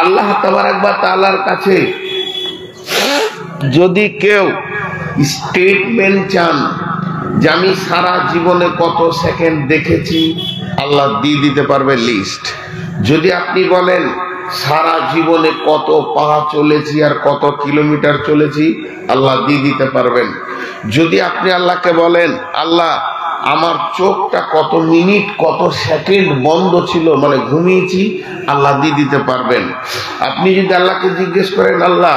আল্লাহ তাবারক ওয়া তাআলার কাছে যদি কেউ স্টেটমেন্ট চান যে আমি সারা জীবনে কত সেকেন্ড দেখেছি, আল্লাহ দিয়ে দিতে পারবে লিস্ট। যদি আপনি বলেন সারা জীবনে কত পা চলেছি আর কত কিলোমিটার চলেছি, আল্লাহ দিয়ে দিতে পারবেন। যদি আপনি আল্লাহকে বলেন আল্লাহ আমার চোখটা কত মিনিট কত সেকেন্ড বন্ধ ছিল, মানে ঘুমিয়েছি, আল্লাহ দিয়ে দিতে পারবেন। আপনি যদি আল্লাহকে জিজ্ঞেস করেন আল্লাহ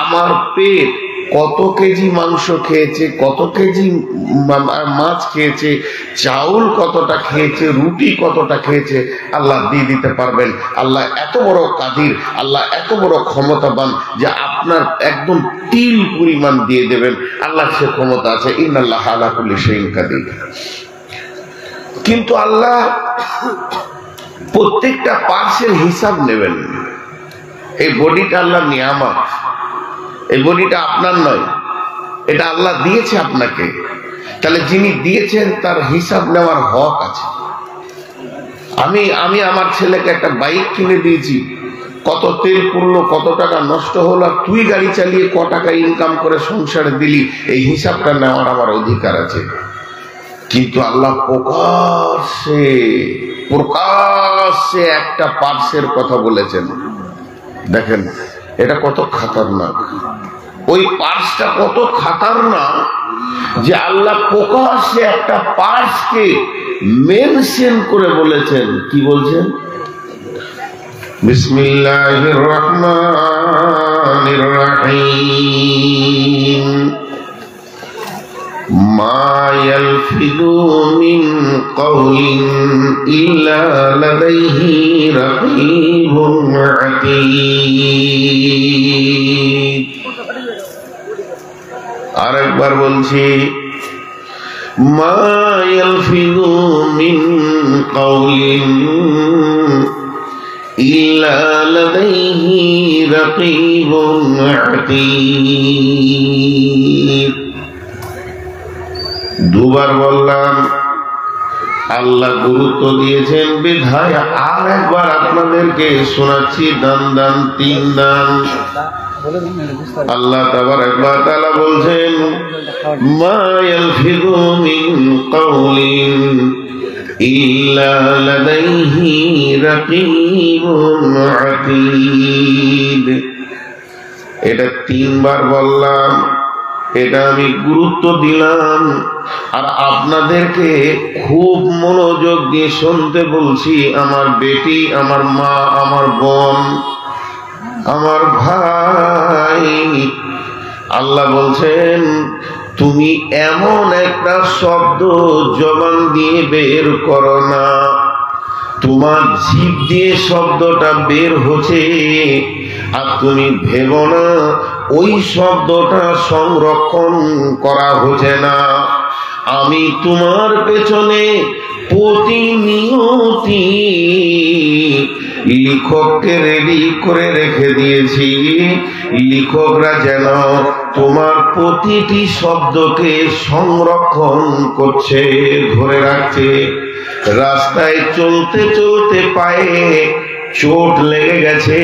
আমার পেট কত কেজি মাংস খেয়েছে, কত কেজি মাছ খেয়েছে, চাউল কতটা খেয়েছে, রুটি কতটা খেয়েছে, আল্লাহ দিয়ে দিতে পারবেন। আল্লাহ এত বড় কাদির, আল্লাহ এত বড় ক্ষমতাবান যে আপনার একদম তিল পরিমাণ দিয়ে দেবেন। আল্লাহ সে ক্ষমতা আছে, ইন্নাল্লাহ আলা কুল্লি শাইইন কাদির। কিন্তু আল্লাহ প্রত্যেকটা পার্টসের হিসাব নেবেন। এই বডিটা আল্লাহ নিয়ামত, এই বডিটা আপনার নয়, এটা আল্লাহ দিয়েছে আপনাকে। তাহলে যিনি দিয়েছেন তার হিসাব নেওয়ার হক আছে। আমি আমার ছেলেকে একটা বাইক কিনে দিয়েছি, কত তেল পুড়লো, কত টাকা নষ্ট হলো, আর তুই গাড়ি চালিয়ে ক টাকা ইনকাম করে সংসারে দিলি, এই হিসাবটা নেওয়ার আমার অধিকার আছে। কিন্তু আল্লাহ প্রকাশ্যে একটা পার্সের কথা বলেছেন। দেখেন এটা কত খাতারনাক, ওই পার্সটা কত খাতারনাক যে আল্লাহ প্রকাশ্যে একটা পার্সকে মেনশন করে বলেছেন। কি বলছেন? বিসমিল্লাহির রহমানির রহিম। মা ইয়ালফিযু মিন কওলিন ইল্লা লাদাইহি রাকীবুন আতীদ। আরেকবার বলছি, মা ইয়ালফিযু মিন কওলিন ইল্লা লাদাইহি রাকীবুন আতীদ। দুবার বললাম, আল্লাহ গুরুত্ব দিয়েছেন বিধায় আর একবার আপনাদেরকে শোনাচ্ছি, দান দান তিন দান। আল্লাহ তাবারক ওয়া তাআলা বলছেন মা ইয়ালফিযু মিন কওলিন ইল্লা লাদাইহি রাকীবুন আতীদ। এটা তিনবার বললাম, এটা আমি গুরুত্ব দিলাম। আর আপনাদেরকে খুব মনোযোগ দিয়ে শুনতে বলছি, আমার বেটি, আমার মা, আমার বোন, আমার ভাই। আল্লাহ বলছেন তুমি এমন একটা শব্দ জবান দিয়ে বের করো না, তোমার জিভ দিয়ে শব্দটা বের হচ্ছে, আর তুমি ভেবো না ওই শব্দটা সংরক্ষণ করা হচ্ছে না। আমি তোমার পেছনে প্রতিনিয়তি লিখককে রেডি করে রেখে দিয়েছি। লিখকরা যেন তোমার প্রতিটি শব্দকে সংরক্ষণ করছে, ধরে রাখছে। রাস্তায় চলতে চলতে পায়ে চোট লেগে গেছে,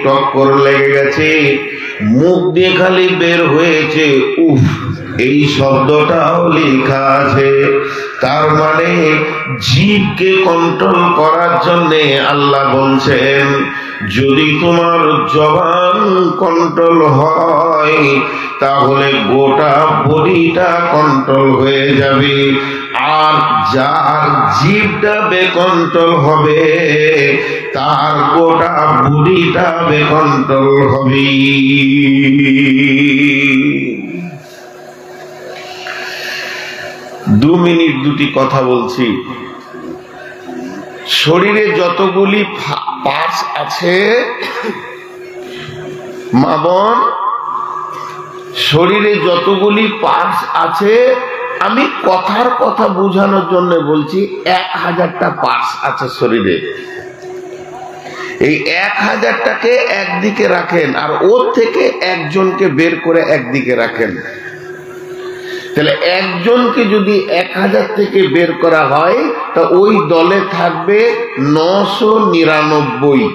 টক্কর লেগে গেছে, মুখ দিয়ে খালি বের হয়েছে উফ, এই শব্দটাও লেখা আছে। তার মানে জিভকে কন্ট্রোল করার জন্য আল্লাহ বলছেন যদি তোমার জবান কন্ট্রোল হয় তাহলে গোটা বডিটা কন্ট্রোল হয়ে যাবে। আর যার জিভটা বেকন্ট্রোল হবে তার গোটা বডিটা বেকন্ট্রোল হবে। 2 মিনিট দুটি কথা বলছি। শরীরে যতগুলি পার্টস আছে মা বোন, শরীরে যতগুলি পার্টস আছে, আমি কথার কথা বোঝানোর জন্য বলছি, 1000টা পার্টস আছে শরীরে। এই 1000টাকে একদিকে রাখেন আর ওর থেকে একজনকে বের করে একদিকে রাখেন। তাহলে একজনকে যদি 1000 থেকে বের করা হয় তা ওই দলে থাকবে 999।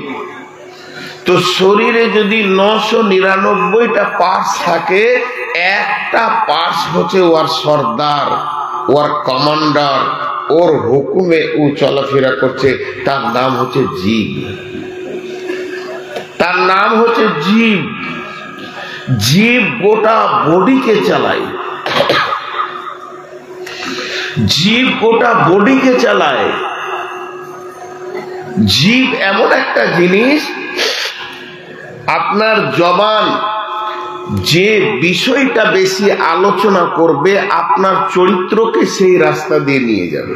তো শরীরে যদি 999টা পার্টস থাকে, একটা পার্টস হচ্ছে ওর সর্দার, ওর কমান্ডার, ওর হুকুমে ও চলাফেরা করছে, তার নাম হচ্ছে জীব। তার নাম হচ্ছে জীব। জীব গোটা বডিকে চালায়, জীব গোটা বডিকে চালায়। জীব এমন একটা জিনিস, আপনার জবান যে বিষয়টা বেশি আলোচনা করবে আপনার চরিত্রকে সেই রাস্তা দিয়ে নিয়ে যাবে।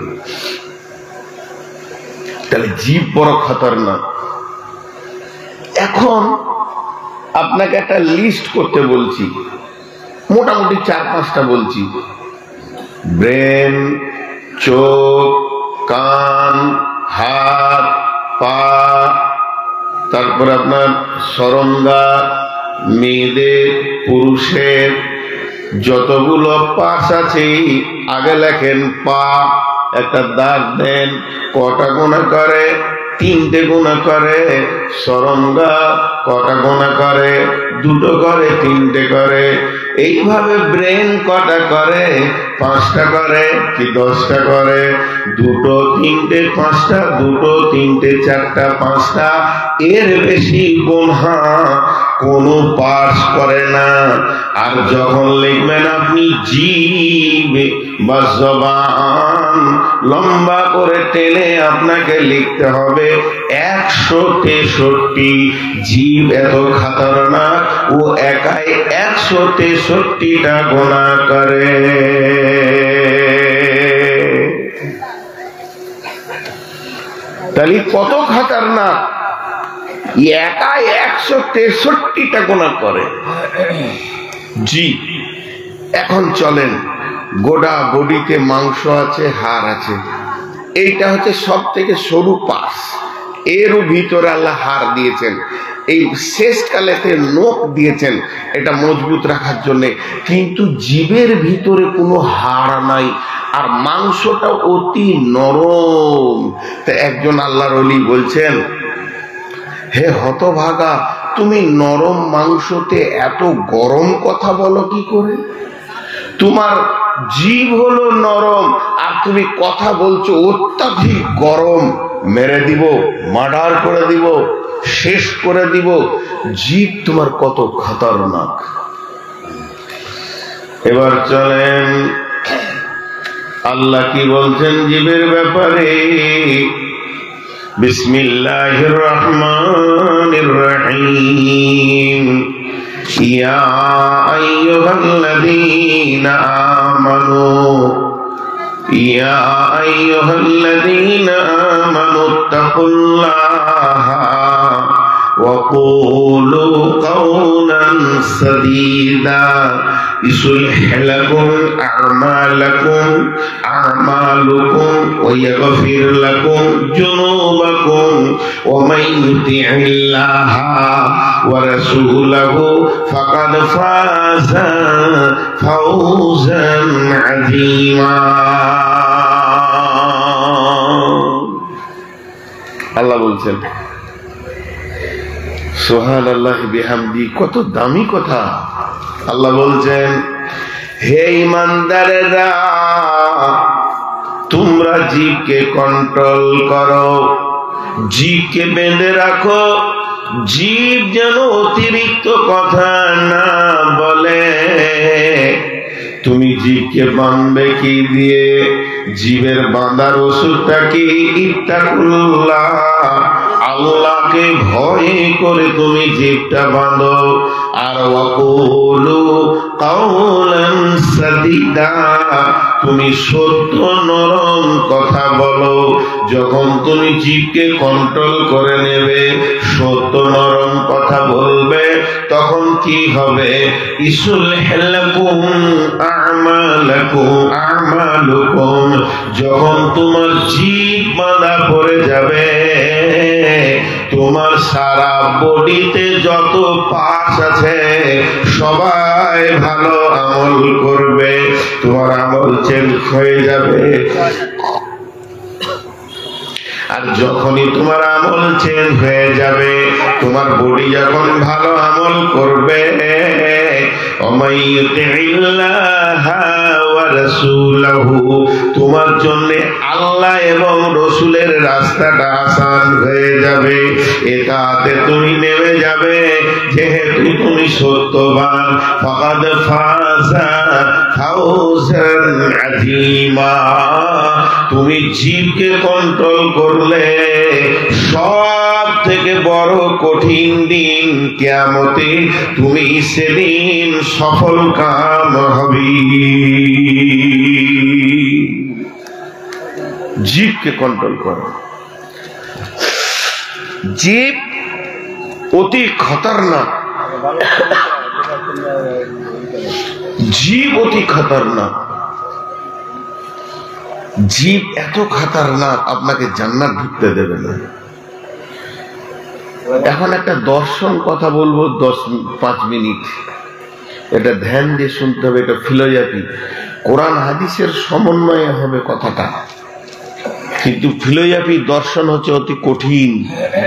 তাহলে জীব বড় খতরনাক। এখন আপনাকে একটা লিস্ট করতে বলছি, মোটামুটি 4-5টা বলছি। ব্রেন, চোখ, কান, হাত, পা, তারপরে আপনার সরঙ্গা, মেয়েদের, পুরুষের যতগুলো পাশ আছে আগে লেখেন পা, একটা দাগ দেন, কটা গুণা করে? 3টে গুণা করে। সরঙ্গা কটা গুণা করে? 2টো করে, 3টে করে। এইভাবে ব্রেন কটা করে? 5টা করে কি 10টা করে? 2টো, 3টে, 5টা, 2টো, 3টে, 4টা, 5টা, এর বেশি গুণা কোনো পাস করে না। আর যখন লিখবেন আপনি জীব বা জবান, লম্বা করে টেনে আপনাকে লিখতে হবে 163। জীব এত খতরনাক, ও একাই 163টা গুনাহ করে। তাহলে কত খতরনাক, একাই 163টা গুনাহ করে জি। এখন চলেন, গোটা বডিতে মাংস আছে, হাড় আছে, এইটা হচ্ছে সব থেকে সরু পাশ। এরও ভিতরে আল্লাহ হাড় দিয়েছেন, এই শেষ কালেতে নখ দিয়েছেন এটা মজবুত রাখার জন্য। কিন্তু জীবের ভিতরে কোনো হাড় নাই, আর মাংসটা অতি নরম। তা একজন আল্লাহর ওলি বলছেন, হে হতভাগা, তুমি নরম মাংসতে এত গরম কথা বলো কি করে? তোমার জীব হলো নরম, আর তুমি কথা বলছো অত্যাধিক গরম। মেরে দিব, মার্ডার করে দিব, শেষ করে দিব। জীব তোমার কত খতরনাক। এবার চলেন আল্লাহ কি বলছেন জীবের ব্যাপারে। বিসমিল্লাহির রহমানির রহিম। ইয়া আইয়ুহাল্লাযীনা আমানু, ইয়া আইয়ুহাল্লাযীনা আমানুত্তাকুল্লাহা ওয়া কুলু কাওলান সাদীদা ইসলিহ লাকুম আ'মালাকুম ওয়া ইয়াগফির লাকুম যুনুবাকুম ওয়া মান ইউতি'িল্লাহা ওয়া রাসূলাহু ফাকাদ ফাযা ফাওজান আযীমা। আল্লাহ বলছেন, সুবহানাল্লাহি বিহামদি, কত দামি কথা। আল্লাহ বলছেন, হে ঈমানদারেরা, তোমরা জিভকে কন্ট্রোল করো, জিভকে বেঁধে রাখো, জীব যেন অতিরিক্ত কথা না বলে। তুমি জীবকে বাঁধবে কি দিয়ে? জীবের বাঁধার ওষুধটা কি? ইত্তাকুল্লাহ, আল্লাহকে ভয় করে তুমি জীবটা বাঁধো। আর ওয়াকুলু কাওলান সাদীদা, তুমি সত্য নরম কথা বলো। যখন তুমি জীবকে কন্ট্রোল করে নেবে, সত্য নরম কথা বলবে, তখন কি হবে? ইসলিহ লাকুম আ'মালুকুম, যখন তোমার জীব বাঁধা পড়ে যাবে, তোমার সারা বডিতে যত পার্টস আছে সবাই ভালো আমল করবে, তোমার আমল চেঞ্জ হয়ে যাবে। আর যখনই তোমার আমল চেঞ্জ হয়ে যাবে, তোমার বডি যখন ভালো আমল করবে, তোমার জন্য আল্লাহ এবং রসুলের রাস্তাটা আসান হয়ে যাবে, এটাতে তুমি নেমে যাবে। যেহেতু তুমি সত্যবান, ফাকাদ ফাযা ফাওজান আযীমা। তুমি জীবকে কন্ট্রোল করলে সব থেকে বড় কঠিন দিন কিয়ামতে তুমি সেদিন সফল কাম হবে। জীবকে কন্ট্রোল করো। জীব অতি খতরনাক, জীব অতি খতরনাক। জীব এত খতরনাক আপনাকে জান্নাত ঢুকতে দেবে না। এখন একটা দর্শন কথা বলবো 10-5 মিনিট, এটা ধ্যান দিয়ে শুনতে হবে। এটা ফিলোসফি, কোরআন হাদিসের সমন্বয়ে হবে কথাটা, কিন্তু ফিলোসফি দর্শন হচ্ছে অতি কঠিন।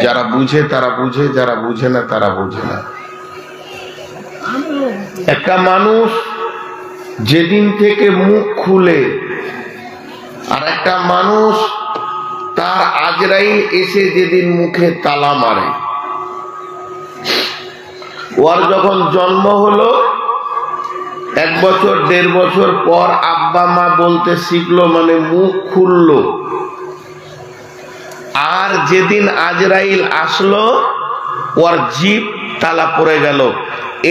যারা বুঝে তারা বুঝে, যারা বুঝে না তারা বুঝে না। একটা মানুষ যেদিন থেকে মুখ খুলে, আর একটা মানুষ তার আজরাইল এসে যেদিন মুখে তালা মারে, ওর যখন জন্ম হলো 1 বছর 1.5 বছর পর আব্বা মা বলতে শিখলো, মানে মুখ খুললো। আর যেদিন আজরাইল আসলো ওর জিভ তালা পড়ে গেল।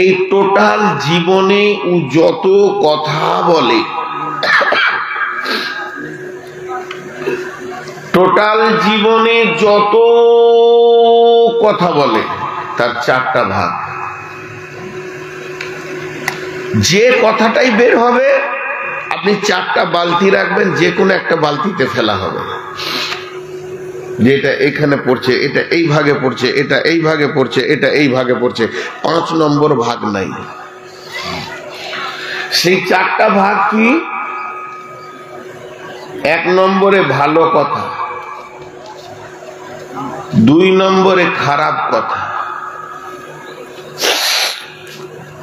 এই টোটাল জীবনে ও যত কথা বলে, টোটাল জীবনে যত কথা বলে তার 4টা ভাগ। যে কথাটাই বের হবে আপনি 4টা বালতি রাখবেন, যে কোনো একটা বালতিতে ফেলা হবে। যেটা এখানে পড়ছে, এটা এই ভাগে পড়ছে, এটা এই ভাগে পড়ছে, এটা এই ভাগে পড়ছে, 5 নম্বর ভাগ নাই। সেই 4টা ভাগ কি? 1 নম্বরে ভালো কথা, 2 নম্বরে খারাপ কথা,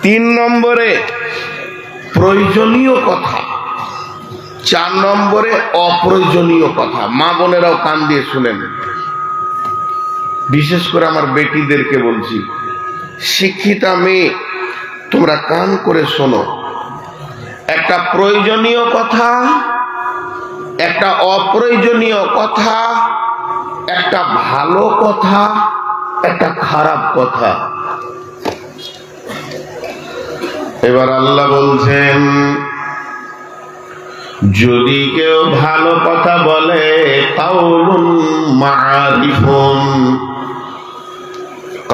3 নম্বরে প্রয়োজনীয় কথা, 4 নম্বরে অপ্রয়োজনীয় কথা। মা বোনেরাও কান দিয়ে শুনেন, বিশেষ করে আমার বেটিদেরকে বলছি, শিক্ষিতা মেয়ে তোমরা কান করে শোনো। একটা প্রয়োজনীয় কথা, একটা অপ্রয়োজনীয় কথা, একটা ভালো কথা, একটা খারাপ কথা। এবার আল্লাহ বলছেন, যদি কেউ ভালো কথা বলে, কাউলুন মারিফুন,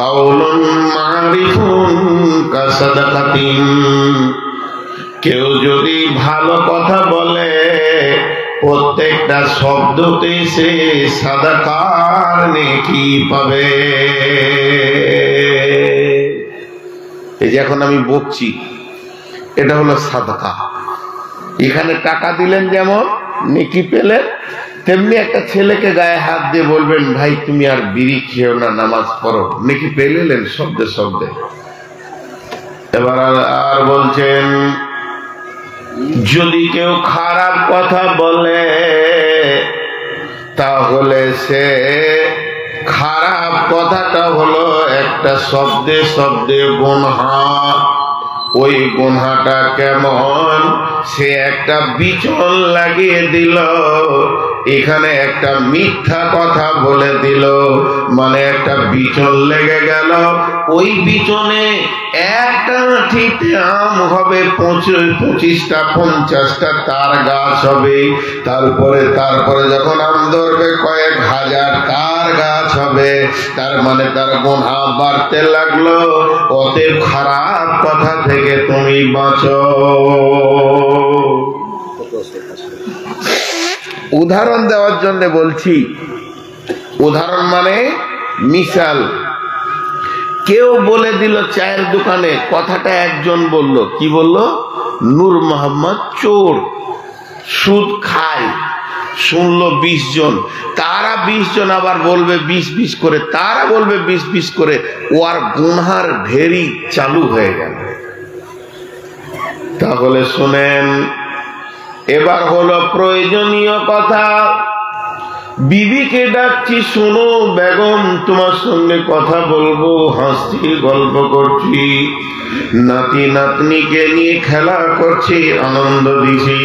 কাউলুন মারিফুন কাসাদাকাতিন। কেউ যদি ভালো কথা বলে, প্রত্যেকটা শব্দতে সে সাদাকার নেকি পাবে। এই যে এখন আমি বকছি, এটা হলো সাদাকা। এখানে টাকা দিলেন যেমন নেকি পেলেন, তেমনি একটা ছেলেকে গায়ে হাত দিয়ে বলবেন, ভাই তুমি আর বিড়ি খেও না, নামাজ পড়ো, নেকি পেলেন শব্দে শব্দে। এবার আর বলছেন, যদি কেউ খারাপ কথা বলে, তাহলে সে খারাপ কথাটা হলো একটা শব্দে শব্দে গুনহা। ওই গুনহাটা কেমন? সে একটা বিচন লাগিয়ে দিল, এখানে একটা মিথ্যা কথা বলে দিল, মানে একটা বিচন লেগে গেল। ওই বিচনে একটা আঁঠিতে আম হবে, 25টা 50টা তার গাছ হবে। তারপরে যখন আম ধরবে কয়েক হাজার তার গাছ হবে। তার মানে তার গুনাহ বাড়তে লাগলো। অতএব খারাপ কথা থেকে তুমি বাঁচো। উদাহরণ দেওয়ার জন্য বলছি, উদাহরণ মানে মিসাল। কেউ বলে দিল চায়ের দোকানে, কথাটা একজন বলল, কি বলল? নূর মোহাম্মদ চোর, সুদ খায়। শুনলো 20 জন, তারা 20 জন আবার বলবে 20 করে, তারা বলবে 20 করে, ওর গুনহার ঢেরি চালু হয়ে গেল। তাহলে শুনেন, এবার হলো প্রয়োজনীয় কথা। বিবিকে ডাকছি, শোনো বেগম, তোমার সঙ্গে কথা বলবো, হাসছি, গল্প করছি, নাতি নাতনিকে নিয়ে খেলা করছি, আনন্দ দিছি।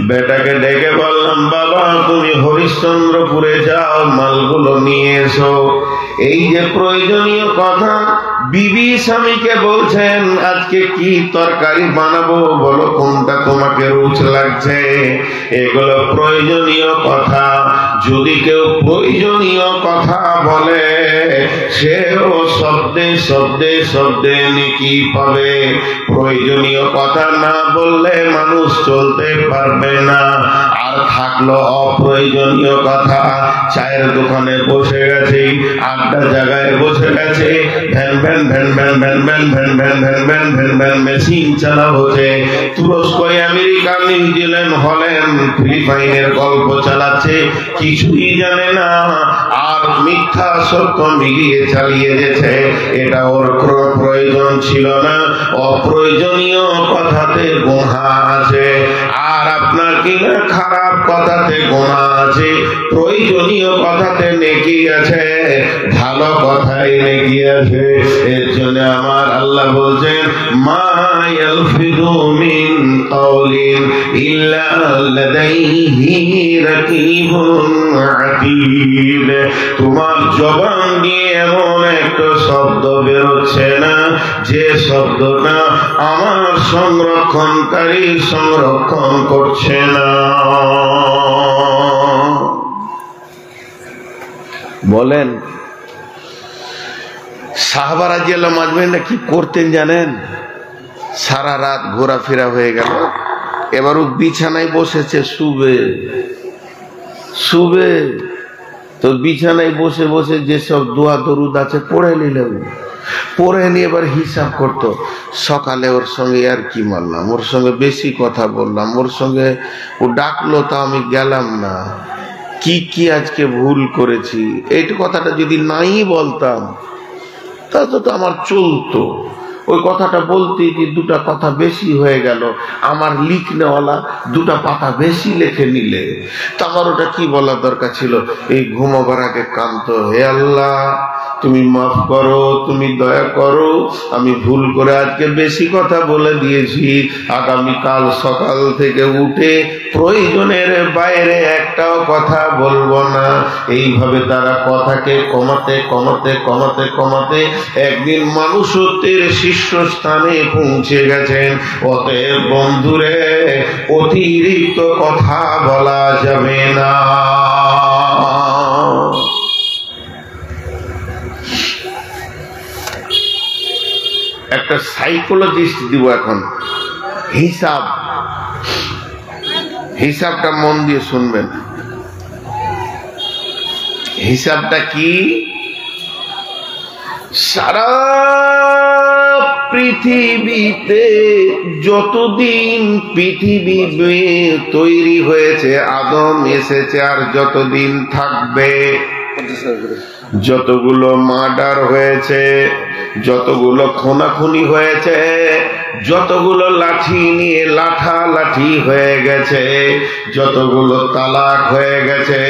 বেটাকে ডেকে বললাম, বাবা তুমি হরিশ্চন্দ্রপুরে যাও, মালগুলো নিয়ে এসো। এই যে প্রয়োজনীয় কথা, বিবি স্বামীকে বলছেন আজকে কি তরকারি বানাবো, বলো কোনটা তোমাকে রুচ লাগছে। এগুলো প্রয়োজনীয় কথা। যদি কেউ প্রয়োজনীয় কথা বলে, সেও শব্দে শব্দে শব্দে নেকি পাবে। প্রয়োজনীয় কথা না বললে মানুষ চলতে পারবে না। আর থাকলো অপ্রয়োজনীয় কথা, চায়ের দোকানে বসে গেছে, আড্ডা জায়গায় বসে গেছে, van van van van van van van van van van van van machine চালা হচ্ছে। তুরস্ক, আমেরিকা, নিউজিল্যান্ড, হল্যান্ড, ফিলিপাইনের গল্প চালাচ্ছে, কিছুই জানে না, আর মিথ্যা সত্য মিলিয়ে চালিয়ে গেছে। এটা ওর কোনো প্রয়োজন ছিল না। অপ্রয়োজনীয় কথাতে গুনাহ আছে। আর আপনার কিনা খারাপ কথাতে গুনাহ আছে, প্রয়োজনীয় কথাতে নেকি আছে, ভালো কথাই নেকি আছে। এর জন্য আমার আল্লাহ বলছেন, মা ইয়ালফিযু মিন কাওলিন ইল্লা লাদাইহি রাকিবুন আতীদ। তোমার জবান দিয়ে এমন একটা শব্দ বেরোচ্ছে না যে শব্দটা আমার সংরক্ষণকারী সংরক্ষণ করছে না। বলেন, সাহাবা রাদিয়াল্লাহু আনহুরা কি করতেন জানেন? সারা রাত ঘোরাফেরা হয়ে গেল, এবার ও বিছানায় বসেছে, শুবে তো বিছানায় বসে বসে যেসব দোয়া দরুদ আছে পড়ে নিলেন, পড়ে নিয়ে এবার হিসাব করতো, সকালে ওর সঙ্গে আর কি মারলাম, ওর সঙ্গে বেশি কথা বললাম, ওর সঙ্গে ও ডাকলো তা আমি গেলাম না, কি কি আজকে ভুল করেছি। এই কথাটা যদি নাই বলতাম তা তো আমার চলতো। ওই কথাটা বলতে যে দুটা কথা বেশি হয়ে গেল, আমার লিখনেওয়ালা দুটা পাতা বেশি লিখে নিলে, তা আমার ওটা কি বলার দরকার ছিল? এই ঘুমাবার আগে কান্ত, হে আল্লাহ তুমি মাফ করো, তুমি দয়া করো, আমি ভুল করে আজকে বেশি কথা বলে দিয়েছি, আগামীকাল সকাল থেকে উঠে প্রয়োজনের বাইরে একটাও কথা বলবো না। এইভাবে তারা কথাকে কমাতে কমাতে কমাতে কমাতে একদিন মানুষত্বের শীর্ষস্থানে পৌঁছে গেছেন। অতএব বন্ধুরে, অতিরিক্ত কথা বলা যাবে না। একটা সাইকোলজিস্ট দিব এখন, হিসাবটা মন দিয়ে শুনবেন। হিসাবটা কি? সারা পৃথিবীতে যতদিন পৃথিবী তৈরি হয়েছে, আদম এসেছে, আর যতদিন থাকবে, যতগুলো মার্ডার হয়েছে, যতগুলো খুনাখুনি হয়েছে, যতগুলো লাঠি নিয়ে লাঠালাঠি হয়ে গেছে, যতগুলো তালাক হয়ে গেছে,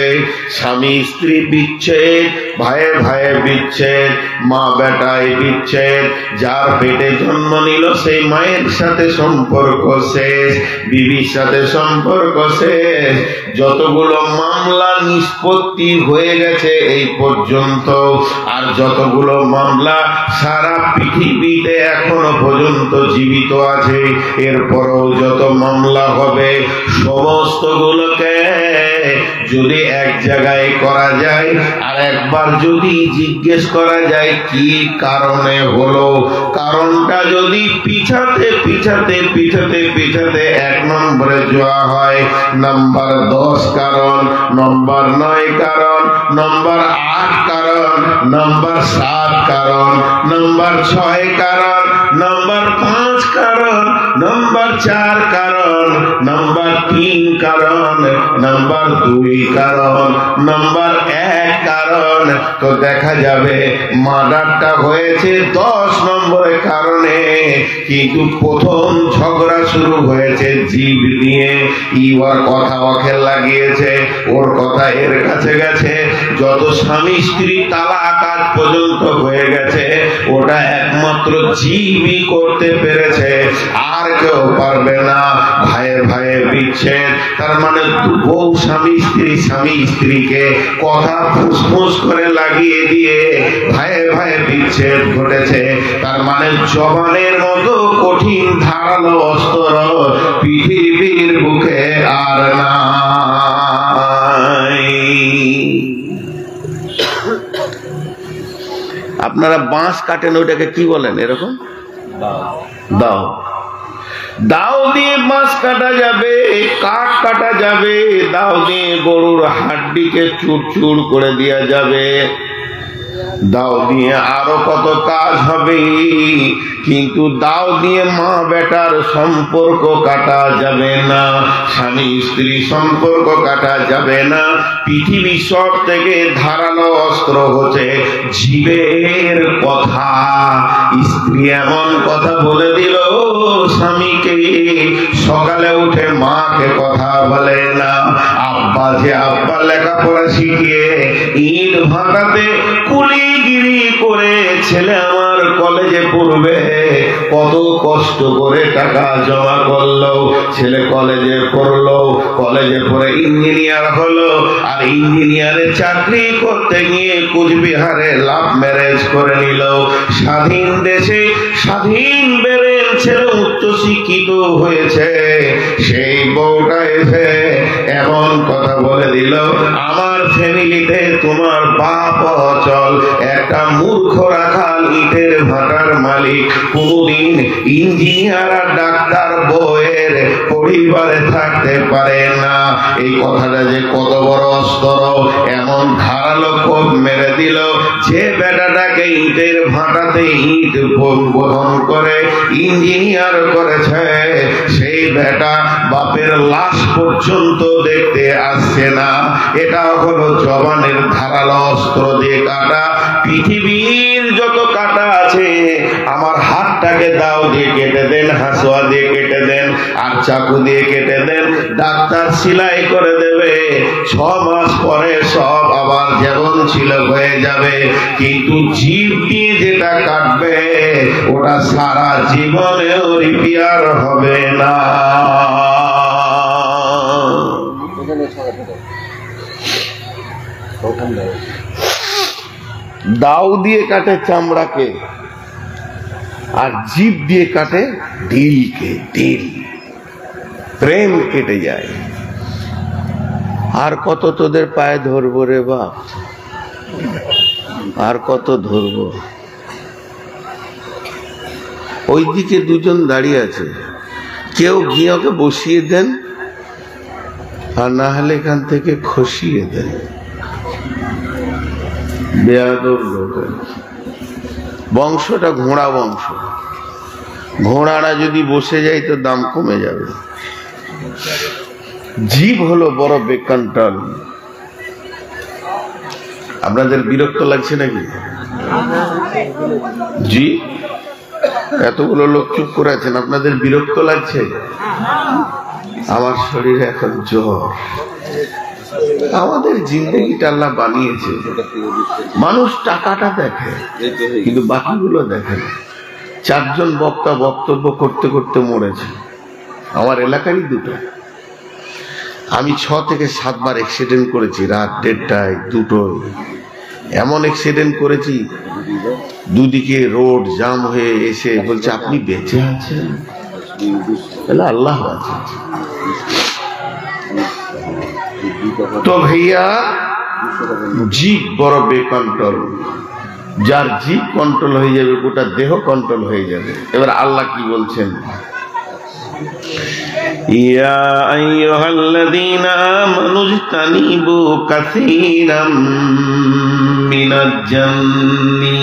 স্বামী স্ত্রী বিচ্ছেদ, ভাইয়ে ভাইয়ে বিচ্ছেদ, মা বেটায় বিচ্ছেদ, যার পেটে জন্ম নিল সেই মায়ের সাথে সম্পর্ক শেষ, বিবির সাথে সম্পর্ক শেষ, যতগুলো মামলা নিষ্পত্তি হয়ে গেছে এই পর্যন্ত, আর যতগুলো মামলা সারা পৃথিবীতে এখনো পর্যন্ত জীবিত আছে, এরপরও যত মামলা হবে সমস্তগুলোকে যদি এক জায়গায় করা যায়, আর একবার যদি জিজ্ঞেস করা যায় কি কারণে হলো, কারণটা যদি পিছাতে পিছাতে পিছাতে পিছাতে 1 নম্বরে যাওয়া হয়, নাম্বার 10 কারণ, নম্বর 9 কারণ, নম্বর 8 কারণ, নম্বর 7 কারণ, নম্বর 6 কারণ, নম্বর 5 কারণ, নম্বর 4 কারণ, নাম্বার 3 কারণ, নাম্বার 2 কারণ, নাম্বার 1 কারণ, তো দেখা যাবে মার্ডারটা হয়েছে 10 নম্বরের কারণে। কিন্তু প্রথম ঝগড়া শুরু হয়েছে জীব নিয়ে। ওর কথা ওকে লাগিয়েছে, ওর কথা এর কাছে গেছে, যত স্বামী স্ত্রী তালাক আজ পর্যন্ত হয়ে গেছে ওটা একমাত্র জীবই করতে পেরেছে, আর কেউ পারবে না। ভাইয়ে ভাইয়ে বিচ্ছেদ, তার মানে বউ স্বামী স্ত্রীকে কথা ফুসফুস করে লাগিয়ে দিয়ে ভাইয়ে ভাইয়ে বিচ্ছেদ ঘটেছে। তার মানে জবানের মতো কঠিন ধারালো অস্ত্র পৃথিবীর বুকে আর নাই। আপনারা বাঁশ কাটেন, ওইটাকে কি বলেন? এরকম দাও। দাও দিয়ে বাঁশ কাটা যাবে, কাঠ কাটা যাবে, দাও দিয়ে গরুর হাড্ডিকে চুরচুর করে দেওয়া যাবে, দাও দিয়ে আরো কত কাজ হবে। কিন্তু দাও দিয়ে মা বেটার সম্পর্ক কাটা যাবে না, স্বামী স্ত্রী সম্পর্ক কাটা যাবে না। পৃথিবীর সব থেকে ধারালো অস্ত্র হচ্ছে জীবের কথা। স্ত্রী এমন কথা বলে দিল স্বামীকে, সকালে উঠে মাকে কথা বলে না। আব্বা যে আব্বা লেখাপড়া শিখিয়ে ইট ভাটাতে কুলিগিরি করে ছেলে আমার কলেজে পড়বে, কত কষ্ট করে টাকা জমা করলো, ছেলে কলেজে পড়লো, কলেজে পড়ে ইঞ্জিনিয়ার হলো, আর ইঞ্জিনিয়ারের চাকরি করতে গিয়ে কুচবিহারে লাভ ম্যারেজ করে নিল। স্বাধীন দেশে স্বাধীন বেড়ে ছেলে উচ্চ শিক্ষিত হয়েছে, সেই বউটা এসে এমন কথা বলে দিল, আমার ফ্যামিলিতে তোমার বাপ অচল, একটা মূর্খ রাখাল ইটের ভাটার মালিক কোনদিন ইঞ্জিনিয়ার আর ডাক্তার বউয়ের পরিবারে থাকতে পারে না। এই কথাটা যে কত বড় অস্ত্র, এমন ধারালো কোপ মেরে দিল যে বেটাটাকে ইটের ভাটাতে ইট বোধন করে ইঞ্জিনিয়ার করেছে, সেই বেটা বাপের লাশ পর্যন্ত দেখতে আসছে না। এটা হলো জবানের ধারালো অস্ত্র দিয়ে কাটা। পৃথিবীর যত কাটা আছে, আমার হাতটাকে দাও দিয়ে কেটে দেন, হাসুয়া দিয়ে কেটে দেন, আর চাকু দিয়ে কেটে দেন, ডাক্তার সেলাই করে দেবে, 6 মাস পরে সব আবার যেমন ছিল হয়ে যাবে। কিন্তু জীব দিয়ে যেটা কাটবে ওটা সারা জীবনেও রিপেয়ার হবে না। দাও দিয়ে কাটে চামড়াকে, আর জীব দিয়ে কাটে দিলকে। দিল প্রেম কেটে যায়। আর কত তোদের পায়ে ধরবো রে বাপ, আর কত ধরবো? ওইদিকে দুজন দাঁড়িয়ে আছে, কেউ গিয়ে ওকে বসিয়ে দেন, আর না হলে এখান থেকে খসিয়ে দেন। বেয়াদব লোক। বংশটা ঘোড়া বংশ, ঘোড়ারা যদি বসে যায় তো দাম কমে যাবে। জীব হলো বড় বেকন্ট্রোল। আপনাদের বিরক্ত লাগছে নাকি? জি, এতগুলো লোক চুপ করে আছেন, আপনাদের বিরক্ত লাগছে? আমার শরীরে এখন জ্বর। আমাদের জিন্দগিটা আল্লাহ বানিয়েছে, মানুষ টাকাটা দেখে কিন্তু বাকিগুলো দেখে না। 4 জন বক্তা বক্তব্য করতে করতে মরেছে, আমার এলাকারই 2টো। আমি 6 থেকে 7 বার অ্যাক্সিডেন্ট করেছি, রাত 1:30টায় 2টোয়। এমন অ্যাক্সিডেন্ট করেছি, দুদিকে রোড জাম হয়ে এসে বলছে আপনি বেঁচে আছেন? আল্লাহ আছে। তো ভাইয়া, জীব বড় বেকন্ট্রোল। যার জীব কন্ট্রোল হয়ে যাবে গোটা দেহ কন্ট্রোল হয়ে যাবে। এবার আল্লাহ কি বলছেন? ইয়া আইয়ুহাল্লাযীনা আমানু ইজতানিবু কাসীরাম মিনাজ জান্নি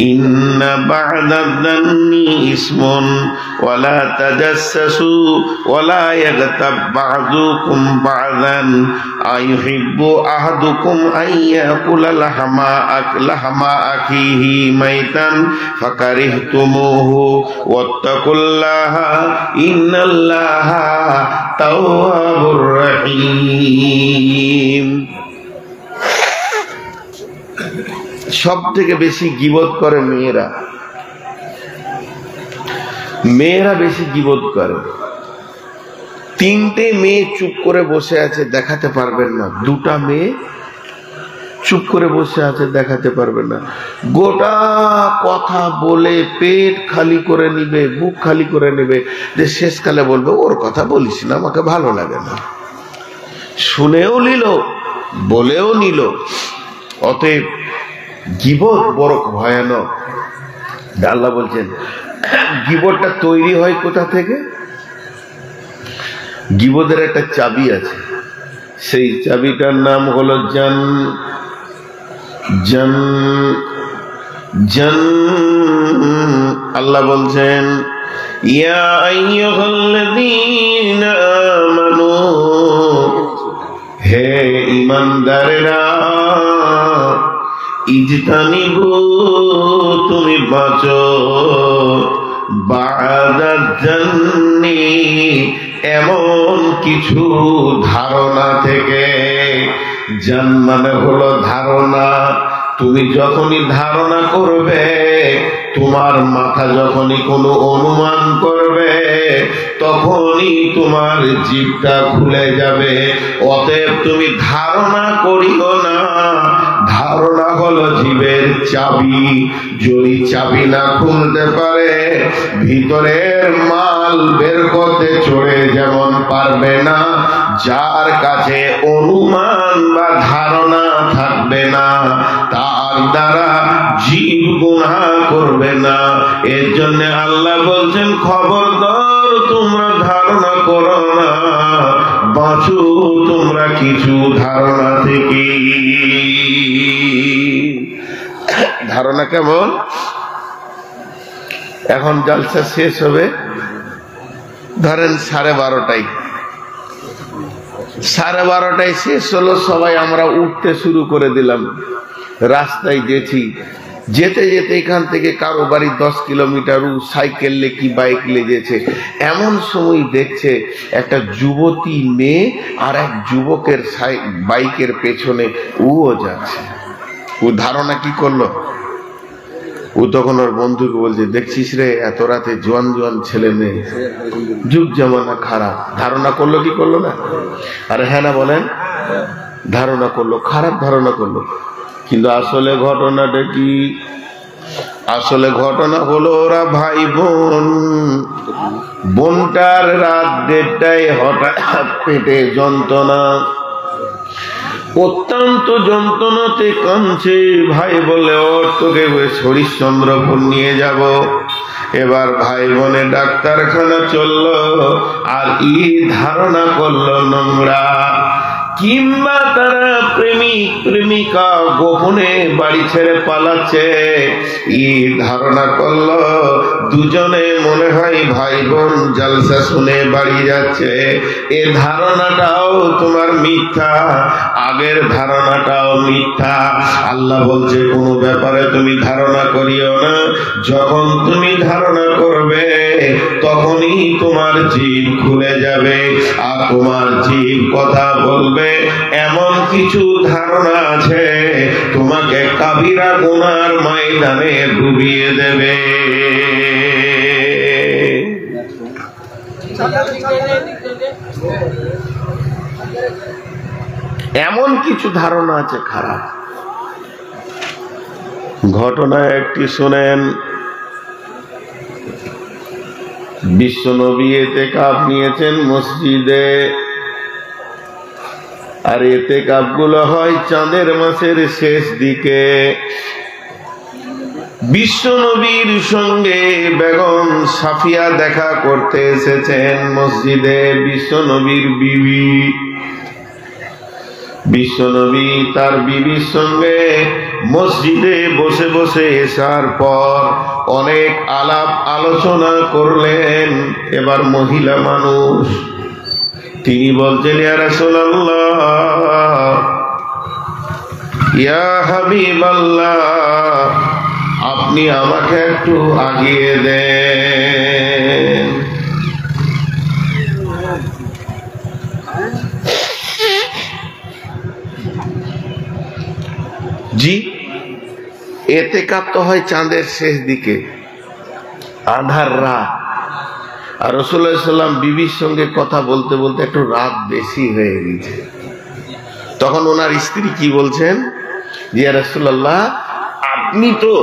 ইন্না বা'দাদ জান্নি ইসমুন ওয়ালা তাজাসসু ওয়ালা ইয়াগতাব বা'দুকুম বা'দান আইয়ুহিব্বু আহাদুকুম আইয়াকুলা লাহমা আখিহি মাইতান ফাকারিহতুমুহু ওয়াত্তাকুল্লাহা ইন্নাল্লাহা তাওয়াবুর রহিম। সব থেকে বেশি গীবত করে মেয়েরা, মেয়েরা বেশি গীবত করে। 3টে মেয়ে চুপ করে বসে আছে, দেখাতে পারবেন না। 2টা মেয়ে চুপ করে বসে আছে, দেখাতে পারবেন না। গোটা কথা বলে পেট খালি করে নিবে, বুক খালি করে নিবে, যে শেষকালে বলবে ওর কথা বলিস না, আমাকে ভালো লাগে না। শুনেও নিল, বলেও নিল। অতএব গীবত বড় ভয়ানক। আল্লাহ বলছেন গীবতটা তৈরি হয় কোথা থেকে? গীবতের একটা চাবি আছে, সেই চাবিটার নাম হলো জান। জান জান আল্লাহ বলছেন ইয়া আইয়ুহাল্লাযীনা আমানু, হে ঈমানদারেরা, ইজতানিবু, তুমি বাঁচো, বা'দাজ জান্নি, এমন কিছু ধারণা থেকে। জান মানে হলো ধারণা। তুমি যখনই ধারণা করবে, তোমার মাথা যখনই কোনো অনুমান করবে, তখনই তোমার জিভটা খুলে যাবে। অতএব তুমি ধারণা করিও না। ধারণা হলো জীবের চাবি। যদি চাবি না খুলতে পারে, ভিতরের মাল বের করতে চড়ে যেমন পারবে না, যার কাছে অনুমান বা ধারণা থাকবে না, তার দ্বারা জীব গুনাহ করবে না। এর জন্য আল্লাহ বলছেন খবরদার তোমরা ধারণা করো না, বাঁচো তোমরা কিছু ধারণা থেকে। ধারণা কেমন? এখন জলসা শেষ হবে, ধরেন 12:30টায়, 12:30টায় শেষ হলো, সবাই আমরা উঠতে শুরু করে দিলাম। রাস্তায় গেছি, যেতে যেতে এখান থেকে কারো বাড়ি 10 কিলোমিটার, সাইকেল লে কি বাইক লেগেছে। এমন সময় দেখছে একটা যুবতী মেয়ে আর এক যুবকের বাইকের পেছনে ও যাচ্ছে। ও ধারণা কি করলো? ও তখন ওর বন্ধুকে বলছে, দেখছিস রে এত রাতে জোয়ান জোয়ান ছেলে মেয়ে, যুগ জামানা খারাপ। ধারণা করলো কি করলো না? আরে হ্যাঁ না বলেন? ধারণা করলো, খারাপ ধারণা করলো। কিন্তু আসলে ঘটনাটা কি? আসলে ঘটনা হলো ওরা ভাই বোন। বোনটার রাত 1:30টায় হঠাৎ পেটে যন্ত্রণা, অত্যন্ত যন্ত্রণাতে কাঁদছে। ভাই বলে ওর তোকে হরিশ্চন্দ্রপুর নিয়ে যাব। এবার ভাই বোনে ডাক্তারখানা চললো, আর ধারণা করলো নোংরা, কিংবা তারা প্রেমিক প্রেমিকা গোপনে বাড়ি ছেড়ে পালাচ্ছে। ধারণা করলো দুজনে মনে হয় ভাই বোন জলসা শুনে বাড়ি যাচ্ছে। এ ধারণাটাও তোমার মিথ্যা, আগের ধারণাটাও মিথ্যা। আল্লাহ বলছে কোনো ব্যাপারে তুমি ধারণা করিও না। যখন তুমি ধারণা করবে, তখনই তোমার জিভ খুলে যাবে, আর তোমার জিভ কথা বলবে। এমন কিছু ধারণা আছে তোমাকে কাবিরা গুনার ময়দানে ডুবিয়ে দেবে। এমন কিছু ধারণা আছে খারাপ। ঘটনা একটি শোনেন। বিশ্বনবী ইতিকাফ নিয়েছেন মসজিদে, আর ইতিকাফ গুলো হয় চাঁদের মাসের শেষ দিকে। বিশ্বনবীর সঙ্গে বেগম সাফিয়া দেখা করতে এসেছেন মসজিদে, বিশ্বনবীর বিবি। বিশ্বনবী তার বিবির সঙ্গে মসজিদে বসে বসে এসার পর অনেক আলাপ আলোচনা করলেন। এবার মহিলা মানুষ, তিনি বলছেন, ইয়া রাসূলুল্লাহ, ইয়া হাবিবাল্লাহ, আপনি আমাকে একটু আগিয়ে দেন। জি, এতেকাপ তো হয় চাঁদের শেষ দিকে, আধার রাত। আর রাসূলুল্লাহ সাল্লাল্লাহু আলাইহি ওয়াসাল্লাম বিবির সঙ্গে কথা বলতে বলতে একটু রাত বেশি হয়ে গেছে। তখন ওনার স্ত্রী কি বলছেন, যে ইয়া রাসূলুল্লাহ, আপনি তো